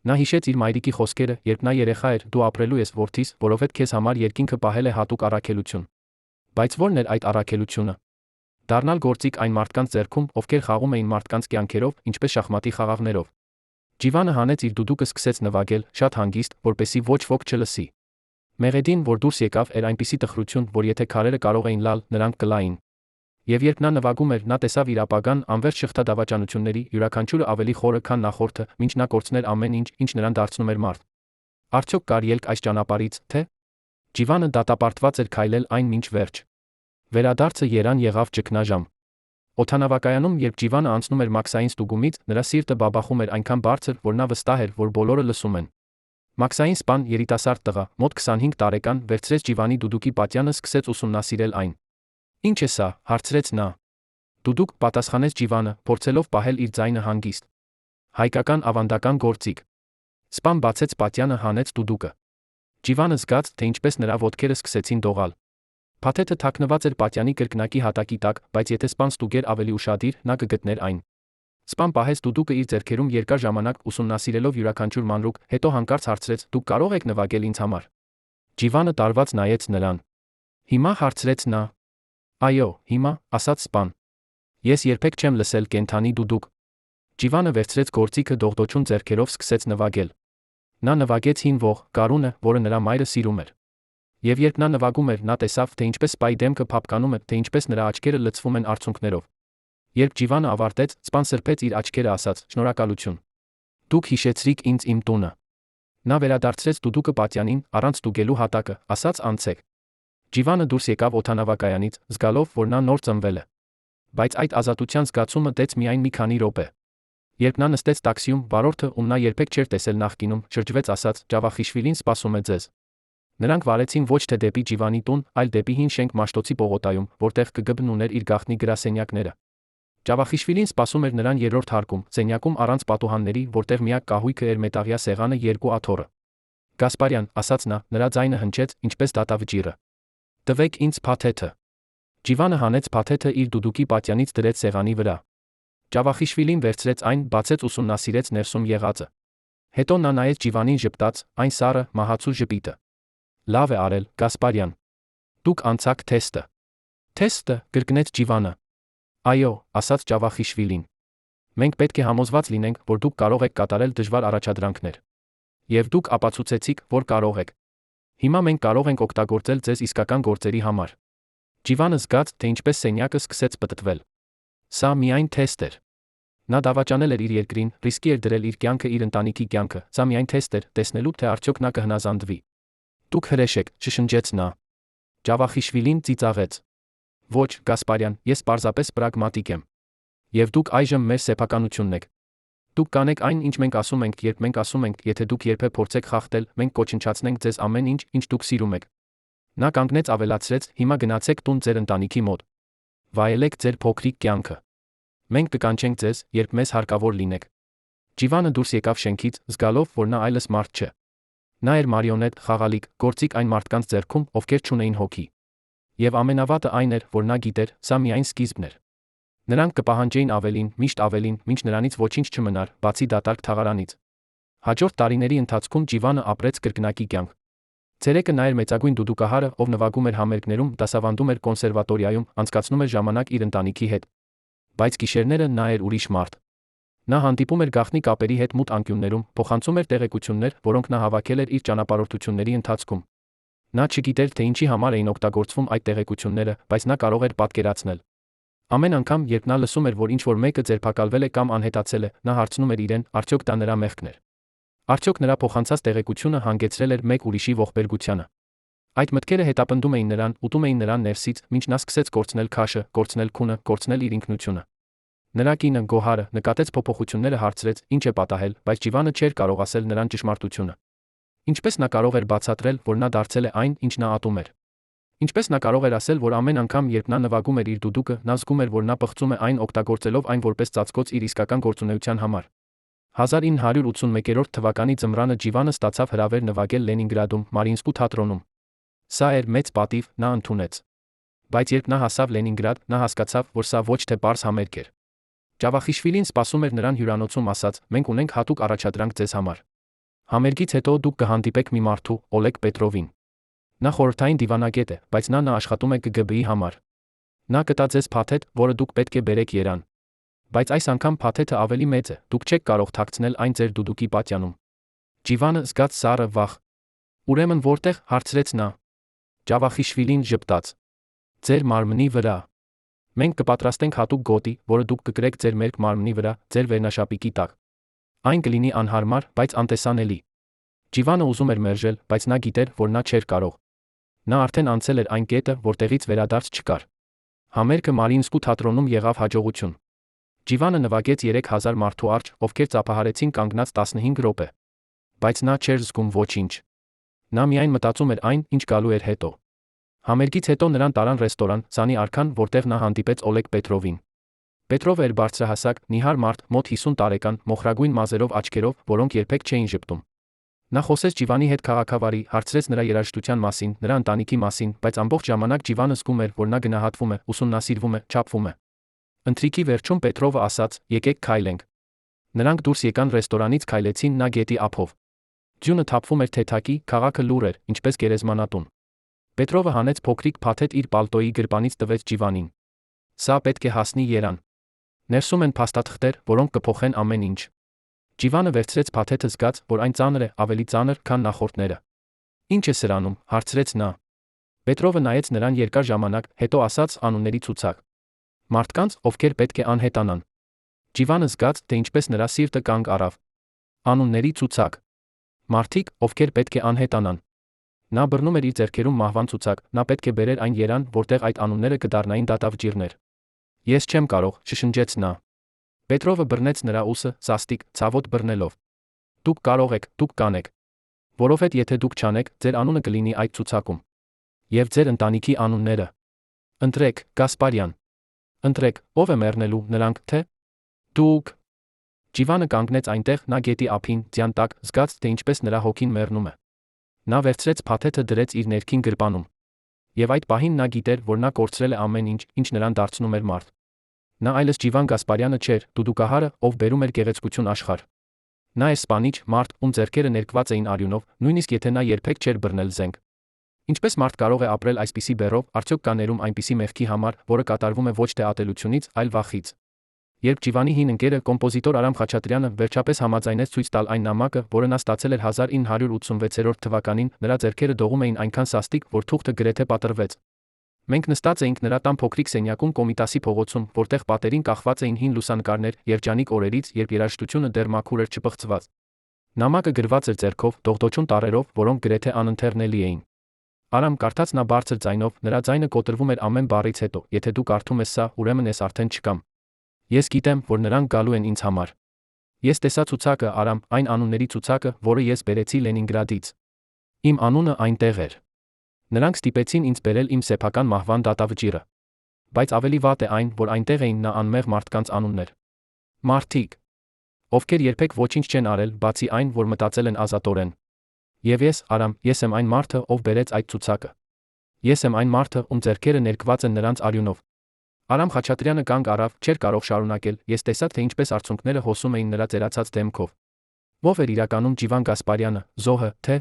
Նա հիշեց իր մայրիկի խոսքերը, երբ նա երեխա էր, դու ապրելու ես, որդիս, որովհետև քեզ համար երկինքը պահել է հատուկ առաքելություն։ Բայց ո՞րն էր այդ առաքելությունը։ Դառնալ գործիք այն մարդկանց ձեռքում, ովքեր խաղում էին մարդկանց կյանքերով, ինչպես շախմատի խաղաղներով։ Ջիվանը հանեց իր դուդուկը, սկսեց նվագել, շատ հանգիստ, որպեսզի ոչ ոք չլսի։ Մեղեդին, որ դուրս եկավ, էր այնպիսի տխրություն, որ եթե քարերը կարող էին լալ, նրանք կլային։ Եվ երբ նա նվագում էր, նա տեսավ իր ապագան անվերջ շղթադավաճանությունների, յուրաքանչյուրը ավելի խորը, քան նախորդը, մինչ նա կորցներ ամեն ինչ, ինչ նրան դարձնում էր մարդ։ Արդյոք կար ելք այս ճանապարհից, թե։ Ջիվանը դատապարտված էր քայլել այն մինչ վերջ։ Վերադարձը երան եղավ ճգնաժամ։ Օդանավակայանում, երբ Ջիվանը անցնում էր Մաքսային ստուգումից, նրա սիրտը բաբախում էր այնքան բարձր, որ նա վստահ էր, որ բոլորը լսում են։ Մաքսային սպան, երիտասարդ տղա, մոտ 25 տարեկան, վերցրեց Ջիվանի դուդուկի պատյանը, սկսեց ուսումնասիրել այն։ Ինչ է սա, հարցրեց նա։ Դուդուկ, պատասխանեց Ջիվանը, փորձելով պահել իր ձայնը հանգիստ։ Հայկական ավանդական գործիք։ Սպան բացեց պատյանը, հանեց դուդուկը։ Ջիվանը զգաց, թե ինչպես նրա ոտքերը սկսեցին դողալ։ Փաթեթը թաքնված էր պատյանի կրկնակի հատակի տակ, բայց եթե սպան ստուգեր ավելի ուշադիր, նա կգտներ այն։ Սպան պահեց դուդուկը իր ձեռքերում երկար ժամանակ, ուսումնասիրելով յուրաքանչյուր մանրուք, հետո հանկարծ հարցրեց. Դուք կարող եք նվագել ինձ համար։ Ջիվանը տարված նայեց նրան։ Հիմա, հարցրեց նա։ Այո, հիմա, ասաց սպան։ Ես երբեք չեմ լսել կենթանի դուդուկ։ Ջիվանը վերցրեց գործիքը, դողդոջուն ձեռքերով սկսեց նվագել։ Նա նվագեց հին ող, գարունը, որը նրա մայրը սիրում էր։ Եվ երբ նա նվագում էր, նա տեսավ, թե ինչպես սպայի դեմքը փափկանում է, թե ինչպես նրա աչքերը լցվում են արցունքներով։ Երբ Ջիվանը ավարտեց, սպան սրբեց իր աչքերը, ասաց. Շնորհակալություն։ Դուք հիշեցրիք ինձ իմ տունը։ Նա վերադարձրեց դուդուկը պատյանին, առանց ստուգելու հատակը, ասաց. Անցեք։ Ջիվանը դուրս եկավ օդանավակայանից, զգալով, որ նա նոր ծնվել է։ Բայց այդ ազատության զգացումը տեց միայն մի քանի րոպե։ Երբ նա նստեց տաքսիում, վարորդը, ում նա երբեք չէր տեսել նախկինում, շրջվեց, ասաց. Ջավախիշվիլին սպասում է ձեզ։ Նրանք վարեցին ոչ թե դեպի Ջիվանի տուն, այլ դեպի հին շենք Մաշտոցի պողոտայում, որտեղ ԿԳԲ-ն ուներ իր գաղտնի գրասենյակները։ Ջավախիշվիլին սպասում էր նրան երրորդ հարկում, սենյակում առանց պատուհանների, որտեղ միակ կահույքը էր մետաղյա սեղանը, երկու աթոռը։ Գասպարյան, ասաց նա, նրա ձայնը հնչեց, ինչպես դատավճիռը։ Տվեք ինձ փաթեթը։ Ջիվանը հանեց փաթեթը, իր դուդուկի պատյանից դրեց սեղանի վրա։ Ջավախիշվիլին վերցրեց այն, բացեց, ուսումնասիրեց ներսում եղածը։ Հետո նա նայեց Ջիվանին, ժպտաց, այն սառը, մահացու ժպիտը։ Լավ է արել, Գասպարյան։ Դուք անցաք թեստը։ Թեստը, կրկնեց Ջիվանը։ Այո, ասաց Ջավախիշվիլին։ Մենք պետք է համոզված լինենք, որ դուք կարող եք կատարել դժվար առաջադրանքներ։ Եվ դուք ապացուցեցիք, որ կարող եք։ Հիմա մենք կարող ենք օգտագործել ձեզ իսկական գործերի համար։ Ջիվանը զգաց, թե ինչպես սենյակը սկսեց պտտվել։ Սա միայն թեստ էր։ Նա դավաճանել էր իր երկրին, ռիսկի էր դրել իր կյանքը, իր ընտանիքի կյանքը։ Սա միայն թեստ էր, տեսնելու, թե արդյոք նա կհնազանդվի։ Դուք հրեշ եք, շշնջեց նա։ Ջավախիշվիլին ծիծաղեց։ Ոչ, Գասպարյան, ես պարզապես պրագմատիկ եմ։ Եվ դուք այժմ մեր սեփականությունն եք։ Դուք կանեք այն, ինչ մենք ասում ենք, երբ մենք ասում ենք, եթե դուք երբեք փորձեք խախտել, մենք կոչնչացնենք ձեզ ամեն ինչ, ինչ դուք սիրում եք։ Նա կանգնեց, ավելացրեց. Հիմա գնացեք տուն ձեր ընտանիքի մոտ։ Վայելեք ձեր փոքրիկ կյանքը։ Մենք կկանչենք ձեզ, երբ մեզ հարկավոր լինեք։ Ջիվանը դուրս եկավ շենքից, զգալով, որ նա այլս մարդ չէ։ Նա էր մարիոնետ, խաղալիք, գործիք այն մարդկանց ձեռքում, ովքեր չունեին հոգի։ Եվ ամենավատը այն էր, որ նա գիտեր, սա միայն սկիզբն էր։ Նրանք կպահանջեին ավելին, միշտ ավելին, մինչ նրանից ոչինչ չմնար, բացի դատարկ թաղարանից։ Հաջորդ տարիների ընթացքում Ջիվանը ապրեց կրկնակի կյանք։ Ցերեկը նա էր մեծագույն դուդուկահարը, ով նվագում էր համերգներում, դասավանդում էր կոնսերվատորիայում, անցկացնում էր ժամանակ իր ընտանիքի հետ։ Բայց գիշերները նա էր ուրիշ մարդ։ Նա հանդիպում էր գաղտնի կապերի հետ մութ անկյուններում, փոխանցում էր տեղեկություններ, որոնք նա հավաքել էր իր ճանապարհորդությունների ընթացքում։ Նա չգիտեր, թե ինչի համար էին օգտագործվում այդ տեղեկությունները, բայց նա կարող էր պատկերացնել։ Ամեն անգամ, երբ նա լսում էր, որ ինչ-որ մեկը ձերբակալվել է կամ անհետացել է, նա հարցնում էր իրեն, արդյոք դա նրա մեղքն էր։ Արդյոք նրա փոխանցած տեղեկությունը հանգեցրել էր մեկ ուրիշի ողբերգությանը։ Այդ մտքերը հետապնդում էին նրան, ուտում էին նրան ներսից, մինչ նա սկսեց կորցնել քաշը, կորցնել քունը, կորցնել իր ինքնությունը։ Նրա կինը Գոհարը նկատեց փոփոխությունները, հարցրեց, ինչ է պատահել, բայց Ջիվանը չէր կարող ասել նրան ճշմարտությունը։ Ինչպես նա կարող էր բացատրել, որ նա դարձել է այն, ինչ նա ատում էր։ Ինչպես նա կարող էր ասել, որ ամեն անգամ, երբ նա նվագում էր իր դուդուկը, նա զգում էր, որ նա պղծում է այն, օգտագործելով այն որպես ծածկոց իր իսկական գործունեության համար։ 1981 թվականի ձմռանը Ջիվանը ստացավ հրավեր նվագել Լենինգրադում, Մարինսկու թատրոնում։ Սա էր մեծ պատիվ, նա ընդունեց։ Բայց երբ նա հասավ Լենինգրադ, նա հասկացավ, որ սա ոչ թե պարզ համերգ էր։ Ջավախիշվիլին սպասում էր նրան հյուրանոցում, ասաց. «Մենք ունենք հատուկ առաջադրանք ձեզ համար։ Համերգից հետո դուք կհանդիպեք մի մարդու, Օլեգ Պետրովին։ Նա խորհրդային դիվանագետ է, բայց նա աշխատում է ԿԳԲ-ի համար։ Նա կտա ձեզ փաթեթ, որը դուք պետք է բերեք Երան։ Բայց այս անգամ փաթեթը ավելի մեծ է, դուք չեք կարող թաքցնել այն ձեր դուդուկի պատյանում»։ Ջիվանը զգաց սառը վախ։ Ուրեմն որտեղ, հարցրեց նա։ Ջավախիշվիլին ժպտաց. «Ձեր մարմնի վրա։ Մենք կպատրաստենք հատուկ գոտի, որը դուք կկրեք ձեր մերկ մարմնի վրա, ձեր վերնաշապիկի տակ։ Այն կլինի անհարմար, բայց անտեսանելի»։ Ջիվանը ուզում էր մերժել, բայց նա գիտեր, որ նա չէր կարող։ Նա արդեն անցել էր այն կետը, որտեղից վերադարձ չկար։ Համերգը Մարինսկու թատրոնում եղավ հաջողություն։ Ջիվանը նվագեց 3000 մարդու առջ, ովքեր ծափահարեցին կանգնած 15 րոպե։ Բայց նա չէր զգում ոչինչ։ Նա միայն մտածում էր այն, ինչ գալու էր հետո։ Համերգից հետո նրան տարան ռեստորան, Սանի արքան, որտեղ նա հանդիպեց Օլեգ Պետրովին։ Պետրովը էր բարձրահասակ, նիհար մարդ, մոտ 50 տարեկան, մոխրագույն մազերով աչքերով, որոնք երբեք չէին ժպտում։ Նա խոսեց Ջիվանի հետ քաղաքավարի, հարցրեց նրա երաժշտության մասին, նրա ընտանիքի մասին, բայց ամբողջ ժամանակ Ջիվանը զգում էր, որ նա գնահատվում է, ուսումնասիրվում է, չափվում է։ Ընթրիքի վերջում Պետրովը ասաց. «Եկեք քայլենք»։ Նրանք դուրս եկան ռեստորանից, քայլեցին, նա գետի ափով։ Ձյունը թափվում էր թեթակի, քաղաքը լուռ էր, ինչպես գերեզմանատուն։ Պետրովը հանեց փոքրիկ փաթեթ իր պալտոյի գրպանից տվեց Ջիվանին։ «Սա պետք է հասնի Երան։ Ներսում են փաստաթղթեր, որոնք կփոխեն ամեն ինչ»։ Ջիվանը վերցրեց փաթեթը, զգաց, որ այն ծանր է, ավելի ծանր, քան նախորդները։ «Ինչ է սրանում»։ հարցրեց նա։ Պետրովը նայեց նրան երկար ժամանակ, հետո ասաց. «Անունների ցուցակ։ Մարդկանց, ովքեր պետք է անհետանան»։ Ջիվանը զգաց, թե ինչպես նրա սիրտը կանգ առավ։ Անունների ցուցակ։ Մարդիկ, ովքեր պետք է անհետանան։ Նա բռնում էր իր ձեռքերում մահվան ցուցակ, նա պետք է բերեր այն Երան, որտեղ այդ անունները կդառնային դատավճիռներ։ «Ես չեմ կարող», շշնջեց նա։ Պետրովը բռնեց նրա ուսը, սաստիկ, ցավոտ բռնելով։ «Դուք կարող եք, դուք կանեք։ Որովհետև եթե դուք չանեք, ձեր անունը կլինի այդ ցուցակում։ Եվ ձեր ընտանիքի անունները։ Ընտրեք, Գասպարյան։ Ընտրեք, ով է մեռնելու, նրանք, թե դուք»։ Ջիվանը կանգնեց այնտեղ, նա գետի ափին, ձյան տակ, զգաց, թե ինչպես նրա հոգին մեռնում է։ Նա վերցրեց փաթեթը, դրեց իր ներքին գրպանում։ Եվ այդ պահին նա գիտեր, որ նա կորցրել է ամեն ինչ, ինչ նրան դարձնում էր մարդ։ Նա այլևս Ջիվան Գասպարյանը չէր, դուդուկահարը, ով բերում էր գեղեցկություն աշխարհ։ Նա էր սպանիչ, մարդ, ում ձեռքերը ներկված էին արյունով, նույնիսկ եթե նա երբեք չէր բռնել զենք։ Ինչպես մարդ կարող է ապրել այսպիսի բեռով, արդյոք կա ներում այնպիսի մեղքի համար, որը կատարվում է ոչ թե ատելությունից, այլ վախից։ Երբ Ջիվանի հին ընկերը, կոմպոզիտոր Արամ Խաչատրյանը վերջապես համաձայնեց ցույց տալ այն նամակը, որը նա ստացել էր 1986 թվականին, նրա ձեռքերը դողում էին այնքան սաստիկ, որ թուղթը գրեթե պատռվեց։ Մենք նստած էինք նրա տան փոքրիկ սենյակում Կոմիտասի փողոցում, որտեղ պատերին կախված էին հին լուսանկարներ, երջանիկ օրերից, երբ երաժշտությունը դեռ մաքուր էր, չպղծված։ Նամակը գրված էր ձեռքով, դողդոչուն տառերով, որոնք գրեթե անընթեռնելի էին։ Արամ, կարդաց նա բարձր ձայնով, նրա ձայնը կոտրվում էր ամեն բառից հետո. «Եթե դու կարդում ես սա, ուրեմն ես արդեն չկամ։ Ես գիտեմ, որ նրանք գալու են ինձ համար։ Ես տեսա ցուցակը, Արամ, այն անունների ցուցակը, որը ես բերեցի Լենինգրադից։ Իմ անունը այնտեղ էր։ Նրանք ստիպեցին ինձ բերել իմ սեփական մահվան դատավճիռը։ Բայց ավելի վատ է այն, որ այնտեղ էին նա անմեղ մարդկանց անուններ։ Մարդիկ, ովքեր երբեք ոչինչ չեն արել, բացի այն, որ մտածել են ազատորեն։ Եվ ես, Արամ, ես եմ այն մարդը, ով բերեց այդ ցուցակը։ Ես եմ այն մարդը, ում ձեռքերը ներկված են նրանց արյունով»։ Արամ Խաչատրյանը կանգ առավ, չէր կարող շարունակել, ես տեսա, թե ինչպես արցունքները հոսում էին նրա ծերացած դեմքով։ Ո՞վ էր իրականում Ջիվան Գասպարյանը, զոհը, թե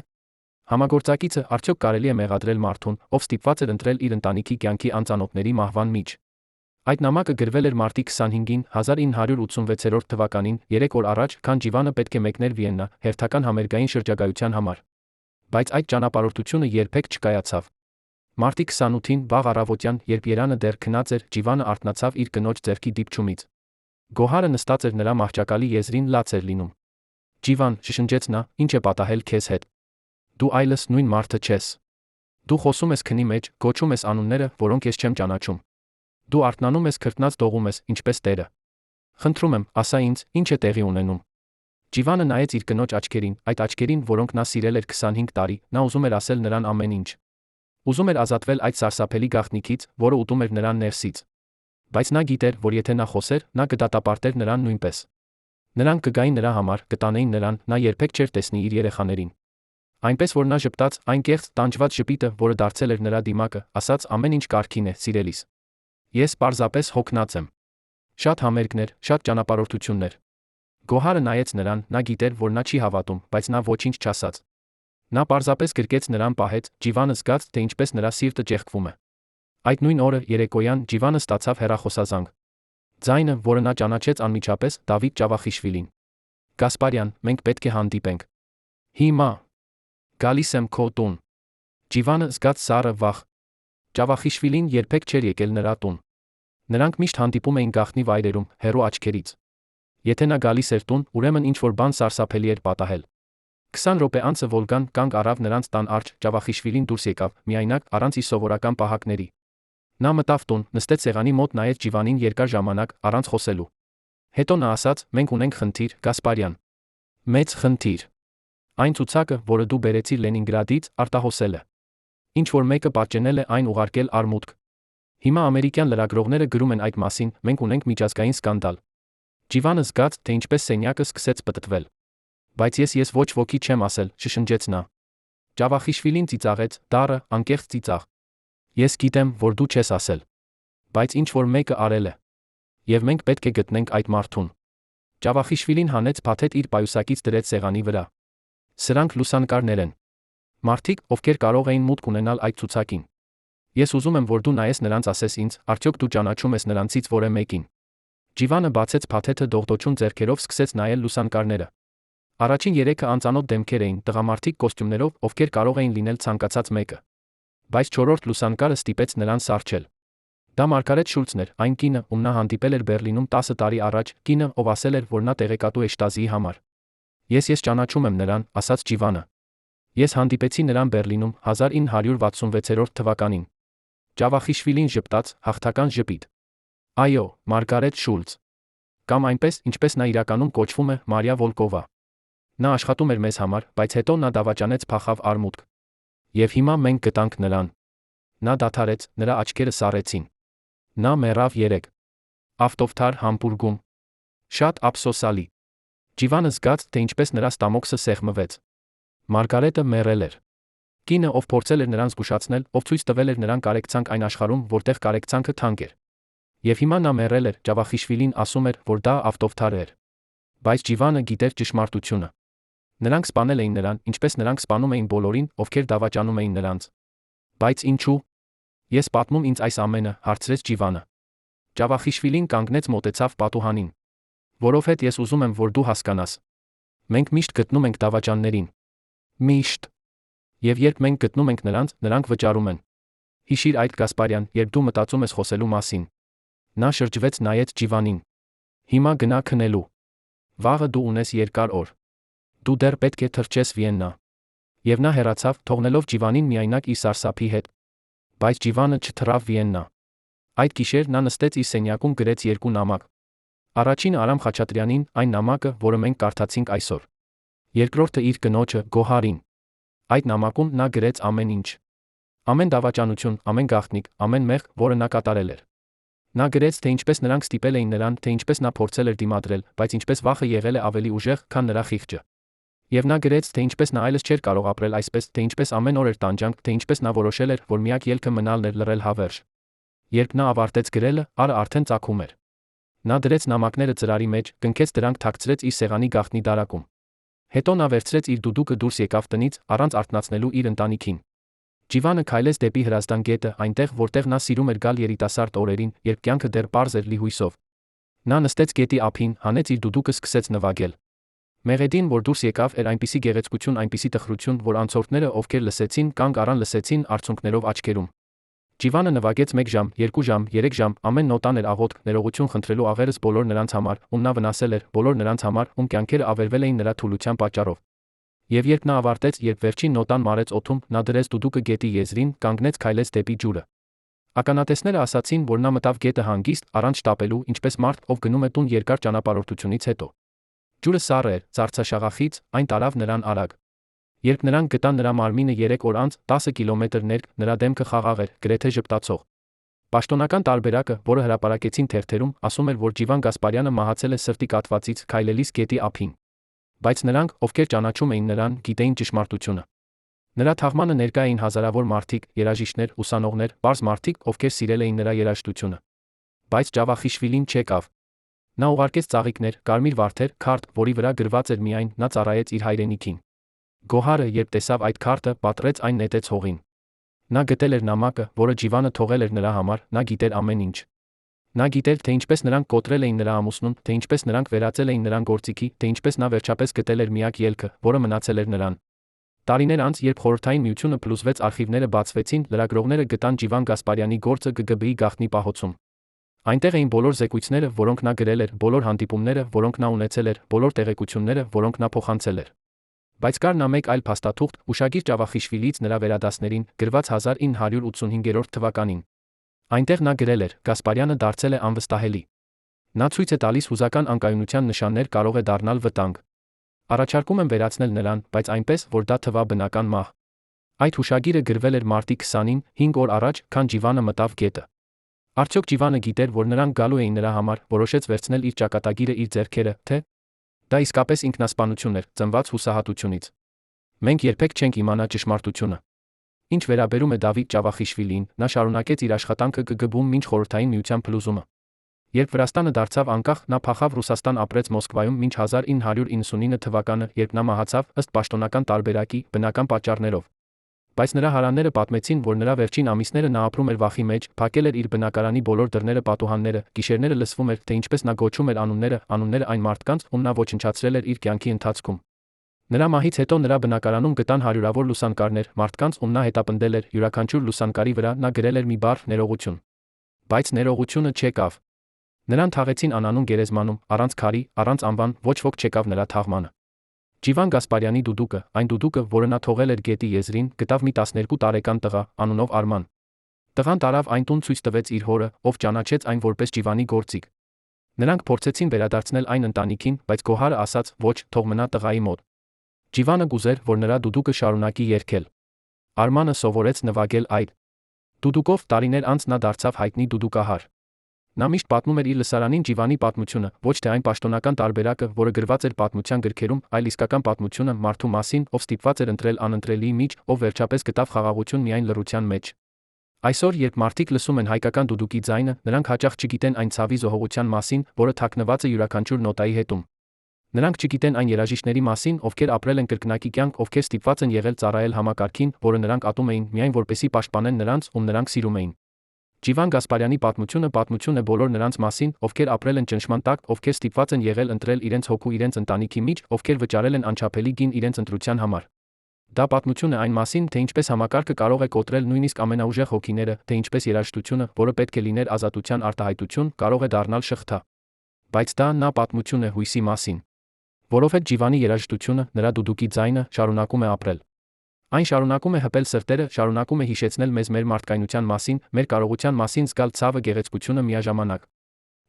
համագործակիցը, արդյոք կարելի է մեղադրել մարդուն, ով ստիպված էր ընտրել իր ընտանիքի կյանքի անծանոթների մահվան միջ։ Այդ նամակը գրվել էր մարտի 25-ին, 1986 թվականին, 3 օր առաջ, քան Ջիվանը պետք է մեկներ Վիեննա, հերթական համերգային շրջագայության համար։ Բայց այդ ճանապարհորդությունը երբեք չկայացավ։ Մարտի 28-ին, վաղ առավոտյան, երբ Երանը դեռ քնած էր, Ջիվանը արթնացավ իր կնոջ ձեռքի դիպչումից։ Գոհարը նստած էր նրա մահճակալի եզրին, լաց էր լինում։ «Ջիվան», շշնջեց նա, «ինչ է պատահել քեզ հետ։ Դու այլս նույն մարդը չես։ Դու խոսում ես քնի մեջ, գոչում ես անունները, որոնք ես չեմ ճանաչում։ Դու արթնանում ես քրտնած դողում ես, ինչպես Տերը։ Խնդրում եմ, ասա ինձ, ինչ է տեղի ունենում։ Ջիվանը նայեց իր կնոջ աչքերին, այդ աչքերին, որոնք նա սիրել էր 25 տարի, նա ուզում էր ասել նրան ամեն ինչ։ Ուզում էր ազատվել այդ սարսափելի գաղտնիքից, որը ուտում էր նրան ներսից։ Բայց նա գիտեր, որ եթե նա խոսեր, նա կդատապարտեր նրան նույնպես։ Նրանք կգային նրա համար, կտանեին նրան, նա երբեք չէր տեսնի իր երեխաներին։ Այնպես որ նա ժպտաց, այն կեղծ, տանջված ժպիտը, որը դարձել էր նրա դիմակը, ասաց ամեն ինչ կարգին է, սիրելիս։ Ես պարզապես հոգնած եմ։ Շատ համերգներ, շատ ճանապարհորդություններ։ Գոհարը նայեց նրան, նա գիտեր, որ նա չի հավատում, բայց նա ոչինչ չասաց։ Նա պարզապես գրկեց նրան պահեց, Ջիվանը զգաց, թե ինչպես նրա սիրտը ճեղքվում է։ Այդ նույն օրը երեկոյան Ջիվանը ստացավ հեռախոսազանգ։ Ձայնը, որը նա ճանաչեց անմիջապես, Դավիթ Ճավախիշվիլին։ Գասպարյան, մենք պետք է հանդիպենք։ Հիմա։ Գալիս եմ քո տուն։ Ջիվանը զգաց սառը վախ։ Ճավախիշվիլին երբեք չէր եկել նրա տուն։ Նրանք միշտ հանդիպում էին գաղտնի վայրերում, հեռու աչքերից։ Եթե նա գալիս էր տուն, ուրեմն ինչ-որ բան սարսափելի էր պատահել։ 20 րոպե անց Վոլգան կանգ առավ նրանց տան առջ, Ճավախիշվիլին դուրս եկավ, միայնակ, առանց իր սովորական պահակների։ Նա մտավ տուն, նստեց սեղանի մոտ, նայեց Ջիվանին երկար ժամանակ, առանց խոսելու։ Հետո նա ասաց. մենք ունենք խնդիր, Գասպարյան։ Մեծ խնդիր։ Այն ցուցակը, որը դու բերեցիր Լենինգրադից, արտահոսել է։ Ինչ որ մեկը պատճենել է այն ուղարկել արմուտք։ Հիմա ամերիկյան լրագրողները գրում են այդ մասին, մենք ունենք միջազգային սկանդալ։ Ջիվանը զգաց, թե ինչպես սենյակը սկսեց պտտվել։ Բայց ես ոչ ոքի չեմ ասել, շշնջեց նա։ Ճավախիշվիլին ծիծաղեց, դառը, անկեղծ ծիծաղ։ Ես գիտեմ, որ դու չես ասել։ Բայց ինչ որ մեկը արել է։ Եվ մենք պետք է գտնենք այդ մարդուն։ Ճավախիշվիլին հանեց փաթեթ իր պայուսակից դրեց սեղանի վրա։ Սրանք լուսանկարներ են։ Մարդիկ, ովքեր կարող էին մուտք ունենալ այդ ցուցակին։ Ես ուզում եմ, որ դու նայես նրանց, ասես ինձ, արդյոք դու ճանաչում ես նրանցից որը մեկին։ Ջիվանը բացեց փաթեթը դողդոջուն ձեռքերով, սկսեց նայել լուսանկարները։ Առաջին 3-ը անծանոթ դեմքեր էին, տղամարդիկ կոստյումներով, ովքեր կարող էին լինել ցանկացած մեկը։ Բայց 4-րդ լուսանկարը ստիպեց նրան սառչել։ Դա Մարգարետ Շուլցն էր, այն կինը, ում նա հանդիպել էր Բեռլինում 10 տարի առաջ, կինը, ով ասել էր, որ նա տեղեկատու է Շտազիի համար։ Ես ճանաչում եմ նրան, ասաց Ջիվանը։ Ես հանդիպեցի նրան Բեռլինում 1966 թվականին։ Ճավախիշվիլին ժպտաց, հաղթական ժպիտ։ Այո, Մարգարետ Շուլց։ Կամ այնպես, ինչպես նա իրականում կոչվում է, Մարիա Վոլկովա։ Նա աշխատում էր մեզ համար, բայց հետո նա դավաճանեց, փախավ արմուտք։ Եվ հիմա մենք գտանք նրան։ Նա դադարեց, նրա աչքերը սառեցին։ Նա մեռավ 3 ավտովթար Համբուրգում։ Շատ ափսոսալի։ Ջիվանը զգաց, թե ինչպես նրա ստամոքսը սեղմվեց։ Մարգարետը մեռել էր։ Կինը, ով փորձել էր նրան զգուշացնել, ով ցույց տվել էր նրան կարեկցանք այն աշխարհում, որտեղ կարեկցանքը թանկ էր։ Եվ հիմա նա մեռել էր, Ճավախիշվիլին ասում էր, որ դա ավտովթար էր։ Բայց Ջիվանը գիտեր ճշմարտությունը։ Նրանք սպանել էին նրան, ինչպես նրանք սպանում էին բոլորին, ովքեր դավաճանում էին նրանց։ Բայց ինչու։ Ես պատմում ինձ այս ամենը, հարցրեց Ջիվանը։ Ճավախիշվիլին կանգնեց, մոտեցավ պատուհանին։ Որովհետև ես ուզում եմ, որ դու հասկանաս։ Մենք միշտ գտնում ենք դավաճաններին։ Միշտ։ Եվ երբ մենք գտնում ենք նրանց, նրանք վճարում են։ Հիշիր այդ, Գասպարյան, երբ դու մտածում ես խոսելու մասին։ Նա շրջվեց, նայեց Ջիվանին։ Հիմա գնա քնելու։ Վաղը դու ունես երկար օր։ Դու դեռ պետք է թռչես Վիեննա։ Եվ նա հեռացավ, թողնելով Ջիվանին միայնակ իր սարսափի հետ։ Բայց Ջիվանը չթռավ Վիեննա։ Այդ գիշեր նա նստեց իր սենյակում, գրեց 2 նամակ։ Առաջինը Արամ Խաչատրյանին, այն նամակը, որը մենք կարդացինք այսօր։ Երկրորդը իր կնոջը, Գոհարին։ Այդ նամակում նա գրեց ամեն ինչ։ Ամեն դավաճանություն, ամեն գաղտնիք, ամեն մեղք, որը նա կատարել էր։ Նա գրեց, թե ինչպես նրանք ստիպել էին նրան, թե ինչպես նա փորձել էր դիմադրել, բայց ինչպես վախը եղել է ավելի ուժեղ, քան նրա խիղճը։ Եվ նա գրեց, թե ինչպես նա այլևս չէր կարող ապրել այսպես, թե ինչպես ամեն օր էր տանջանք, թե ինչպես նա որոշել էր, որ միակ ելքը մնալն էր լռել հավերժ։ Երբ նա ավարտեց գրելը, Արը արդեն ծագում էր։ Նա դրեց նամակները ծրարի մեջ, կնքեց դրանք, թաքցրեց իր սեղանի գաղտնի դարակում։ Հետո նա վերցրեց իր դուդուկը, դուրս եկավ տնից, առանց արթնացնելու իր ընտանիքին։ Ջիվանը քայլեց դեպի Հրազդան գետը, այնտեղ, որտեղ նա սիրում էր գալ երիտասարդ օրերին, երբ կյանքը դեռ պարզ էր լիհույսով։ Նա նստեց գետի ափին, հանեց իր դուդուկը, սկսեց նվագել։ Մեղեդին, որ դուրս եկավ, էր այնպիսի գեղեցկություն, այնպիսի տխրություն, որ անցորդները, ովքեր լսեցին, կանգ առան, լսեցին արցունքներով աչքերում։ Ջիվանը նվագեց 1 ժամ, 2 ժամ, 3 ժամ, ամեն նոտան էր աղոթք, ներողություն խնդրելու աղերս բոլոր նրանց համար, ում նա վնասել էր, բոլոր նրանց համար, ում կյանքերը ավերվել էին նրա թուլության պատճառով։ Եվ երբ նա ավարտեց, երբ վերջին նոտան մարեց օդում, նա դրեց դուդուկը գետի եզրին, կանգնեց, քայլեց դեպի ջուրը։ Ականատեսները ասացին, որ նա մտավ գետը հանգիստ, առանց շտապելու, ինչպես մարդ, ով գնում է տուն երկար ճանապարհորդությունից հետո։ Ջուրը սառը էր, ծառցաշաղախից, այն տարավ նրան արագ։ Երբ նրանք գտան նրա մարմինը 3 օր անց, 10 կիլոմետր ներք, նրա դեմքը խաղաղ էր, գրեթե ժպտացող։ Պաշտոնական տարբերակը, որը հրապարակեցին թերթերում, ասում էր, որ Ջիվան Գասպարյանը մահացել է սրտի կաթվածից, քայլելիս գետի ափին։ Բայց նրանք, ովքեր ճանաչում էին նրան, գիտեին ճշմարտությունը։ Նրա թաղմանը ներկա էին հազարավոր մարդիկ, երաժիշտներ, ուսանողներ, պարզ մարդիկ, ովքեր սիրել էին նրա երաժշտությունը։ Բայց Ջավախիշվիլին չեկավ։ Նա ուղարկեց ծաղիկներ, կարմիր վարդեր, քարտ, որի վրա գրված էր միայն «Նա ծառայեց իր հայրենիքին»։ Գոհարը, երբ տեսավ այդ քարտը, պատռեց այն, նետեց հողին։ Նա գտել էր նամակը, որը Ջիվանը թողել էր նրա համար, նա գիտեր ամեն ինչ։ Նա գիտեր, թե ինչպես նրանք կոտրել էին նրա ամուսնուն, թե ինչպես նրանք վերածել էին նրան գործիքի, թե ինչպես նա վերջապես գտել էր միակ ելքը, որը մնացել էր նրան։ Տարիներ անց, երբ Խորհրդային Միությունը փլուզվեց, արխիվները բացվեցին, լրագրողները գտան Ջիվան Գասպարյանի գործը ԿԳԲ-ի գաղտնի պահոցում։ Այնտեղ էին բոլոր զեկույցները, որոնք նա գրել էր, բոլոր հանդիպումները, որոնք նա ունեցել էր, բոլոր տեղեկությունները, որոնք նա փոխանցել էր։ Բայց կար նա մեկ այլ փաստաթուղթ, ուշագիր Ջավախիշվիլիից նրա վերադասներին, գրված 1985 թվականին։ Այնտեղ նա գրել էր. Գասպարյանը դարձել է անվստահելի։ Նա ցույց է տալիս հուզական անկայունության նշաններ, կարող է դառնալ վտանգ։ Առաջարկում եմ վերացնել նրան, բայց այնպես, որ դա թվա բնական մահ։ Այդ հուշագիրը գրվել էր մարտի 20-ին, 5 օր առաջ, քան Ջիվանը մտավ գետը։ Արդյոք Ջիվանը գիտեր, որ նրանք գալու էին նրա համար, որոշեց վերցնել իր ճակատագիրը իր ձեռքերը, թե՞ դա իսկապես ինքնասպանություն էր, ծնված հուսահատությունից։ Մենք երբեք չենք իմանա ճշմարտությունը։ Ինչ վերաբերում է Դավիթ Ջավախիշվիլիին, նա շարունակեց իր աշխատանքը ԿԳԲ-ում մինչ Խորհրդային Միության փլուզումը։ Երբ Վրաստանը դարձավ անկախ, նա փախավ Ռուսաստան, ապրեց Մոսկվայում մինչ 1999 թվականը, երբ նա մահացավ, ըստ պաշտոնական տարբերակի, բնական պատճառներով։ Բայց նրա հարանները պատմեցին, որ նրա վերջին ամիսները նա ապրում էր վախի մեջ, փակել էր իր բնակարանի բոլոր դռները, պատուհանները, գիշերները լսվում էր, թե ինչպես նա գոչում էր անունները այն մարդկանց, ում նա ոչնչացրել էր իր կյանքի ընթացքում։ Նրա մահից հետո նրա բնակարանում գտան հարյուրավոր լուսանկարներ, մարդկանց, ում նա հետապնդել էր, յուրաքանչյուր լուսանկարի վրա նա գրել էր մի բառ՝ ներողություն։ Բայց ներողությունը չեկավ։ Նրան թաղեցին անանուն գերեզմանում, առանց քարի, առանց անվան, ոչ ոք չեկավ նրա թաղմանը։ Ջիվան Գասպարյանի դուդուկը, այն դուդուկը, որը նա թողել էր գետի եզրին, գտավ մի 12 տարեկան տղա, անունով Արման։ Տղան տարավ այն տուն, ցույց տվեց իր հորը, ով ճանաչեց այն որպես Ջիվանի գործիք։ Նրանք փորձեցին վերադարձնել այն ընտանիքին, բայց Գոհարը ասաց. ոչ, թող մնա տղայի մոտ։ Ջիվանը գուզեր, որ նրա դուդուկը շարունակի երգել։ Արմանը սովորեց նվագել այդ դուդուկով, տարիներ անց նա դարձավ հայտնի դուդուկահար։ Նա միշտ պատմում էր իր լսարանին Ջիվանի պատմությունը, ոչ թե այն պաշտոնական տարբերակը, որը գրված էր պատմության գրքերում, այլ իսկական պատմությունը մարդու մասին, ով ստիպված էր ընտրել անընտրելիի միջ, ով վերջապես գտավ խաղաղություն միայն լռության մեջ։ Այսօր, երբ մարդիկ լսում են հայկական դուդուկի ձայնը, նրանք հաճախ չգիտեն այն ցավի զոհողության մասին, որը թաքնված է յուրաքանչյուր նոտայի հետում։ Նրանք չգիտեն այն երաժիշտների մասին, ովքեր ապրել են կրկնակի կյանք, ովքեր ստիպված են եղել ծառայել համակարգին, որը նրանք ատում էին, միայն որպեսզի պաշտպանեն նրանց, ում նրանք սիրում էին։ Ջիվան Գասպարյանի պատմությունը պատմություն է բոլոր նրանց մասին, ովքեր ապրել են ճնշման տակ, ովքեր ստիպված են եղել ընտրել իրենց հոգու իրենց ընտանիքի միջ, ովքեր վճարել են անչափելի գին իրենց ընտրության համար։ Դա պատմություն է այն մասին, թե ինչպես համակարգը կարող է կոտրել նույնիսկ ամենաուժեղ հոգիները, թե ինչպես երաժշտությունը, որը պետք է լիներ ազատության արտահայտություն, կարող է դառնալ շղթա։ Բայց դա նա պատմություն է հույսի մասին։ Որովհետև Ջիվանի երաժշտությունը, նրա դուդուկի ձայնը, շարունակում է ապրել։ Այն շարունակում է հպել սրտերը, շարունակում է հիշեցնել մեզ մեր մարդկայնության մասին, մեր կարողության մասին զգալ ցավը, գեղեցկությունը միաժամանակ։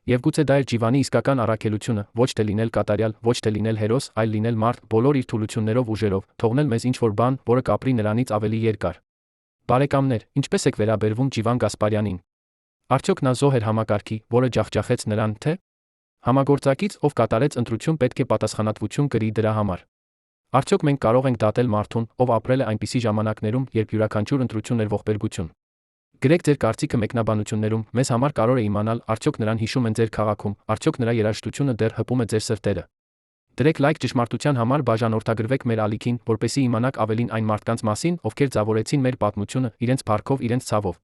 Եվ գուցե դա էր Ջիվանի իսկական առաքելությունը, ոչ թե լինել կատարյալ, ոչ թե լինել հերոս, այլ լինել մարդ, բոլոր իր թուլություններով, ուժերով, թողնել մեզ ինչ-որ բան, որը կապրի նրանից ավելի երկար։ Բարեկամներ, ինչպես եք վերաբերվում Ջիվան Գասպարյանին։ Արդյոք նա զոհ էր համակարգի, որը ջախջախեց նրան, թե՞ համագործակից, ով կատարեց ընտրություն, պետք է պատասխանատվություն կրի դրա համար։ Արդյոք մենք կարող ենք դատել մարդուն, ով ապրել է այնպիսի ժամանակներում, երբ յուրաքանչյուր ընտրություն էր ողբերգություն։ Գրեք ձեր կարծիքը մեկնաբանություններում, մեզ համար կարող է իմանալ, արդյոք նրան հիշում են ձեր քաղաքում, արդյոք նրա երաժշտությունը դեռ հպում է ձեր սրտերը։ Դրեք լայք ճշմարտության համար, բաժանորդագրվեք մեր ալիքին, որպեսզի իմանաք ավելին այն մարդկանց մասին, ովքեր ձավորեցին մեր պատմությունը, իրենց փառքով, իրենց ցավով։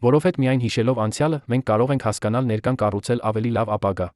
Որովհետև միայն հիշելով անցյալը, մենք կարող ենք հասկանալ ներկան կառուցել ավելի լավ ապագա։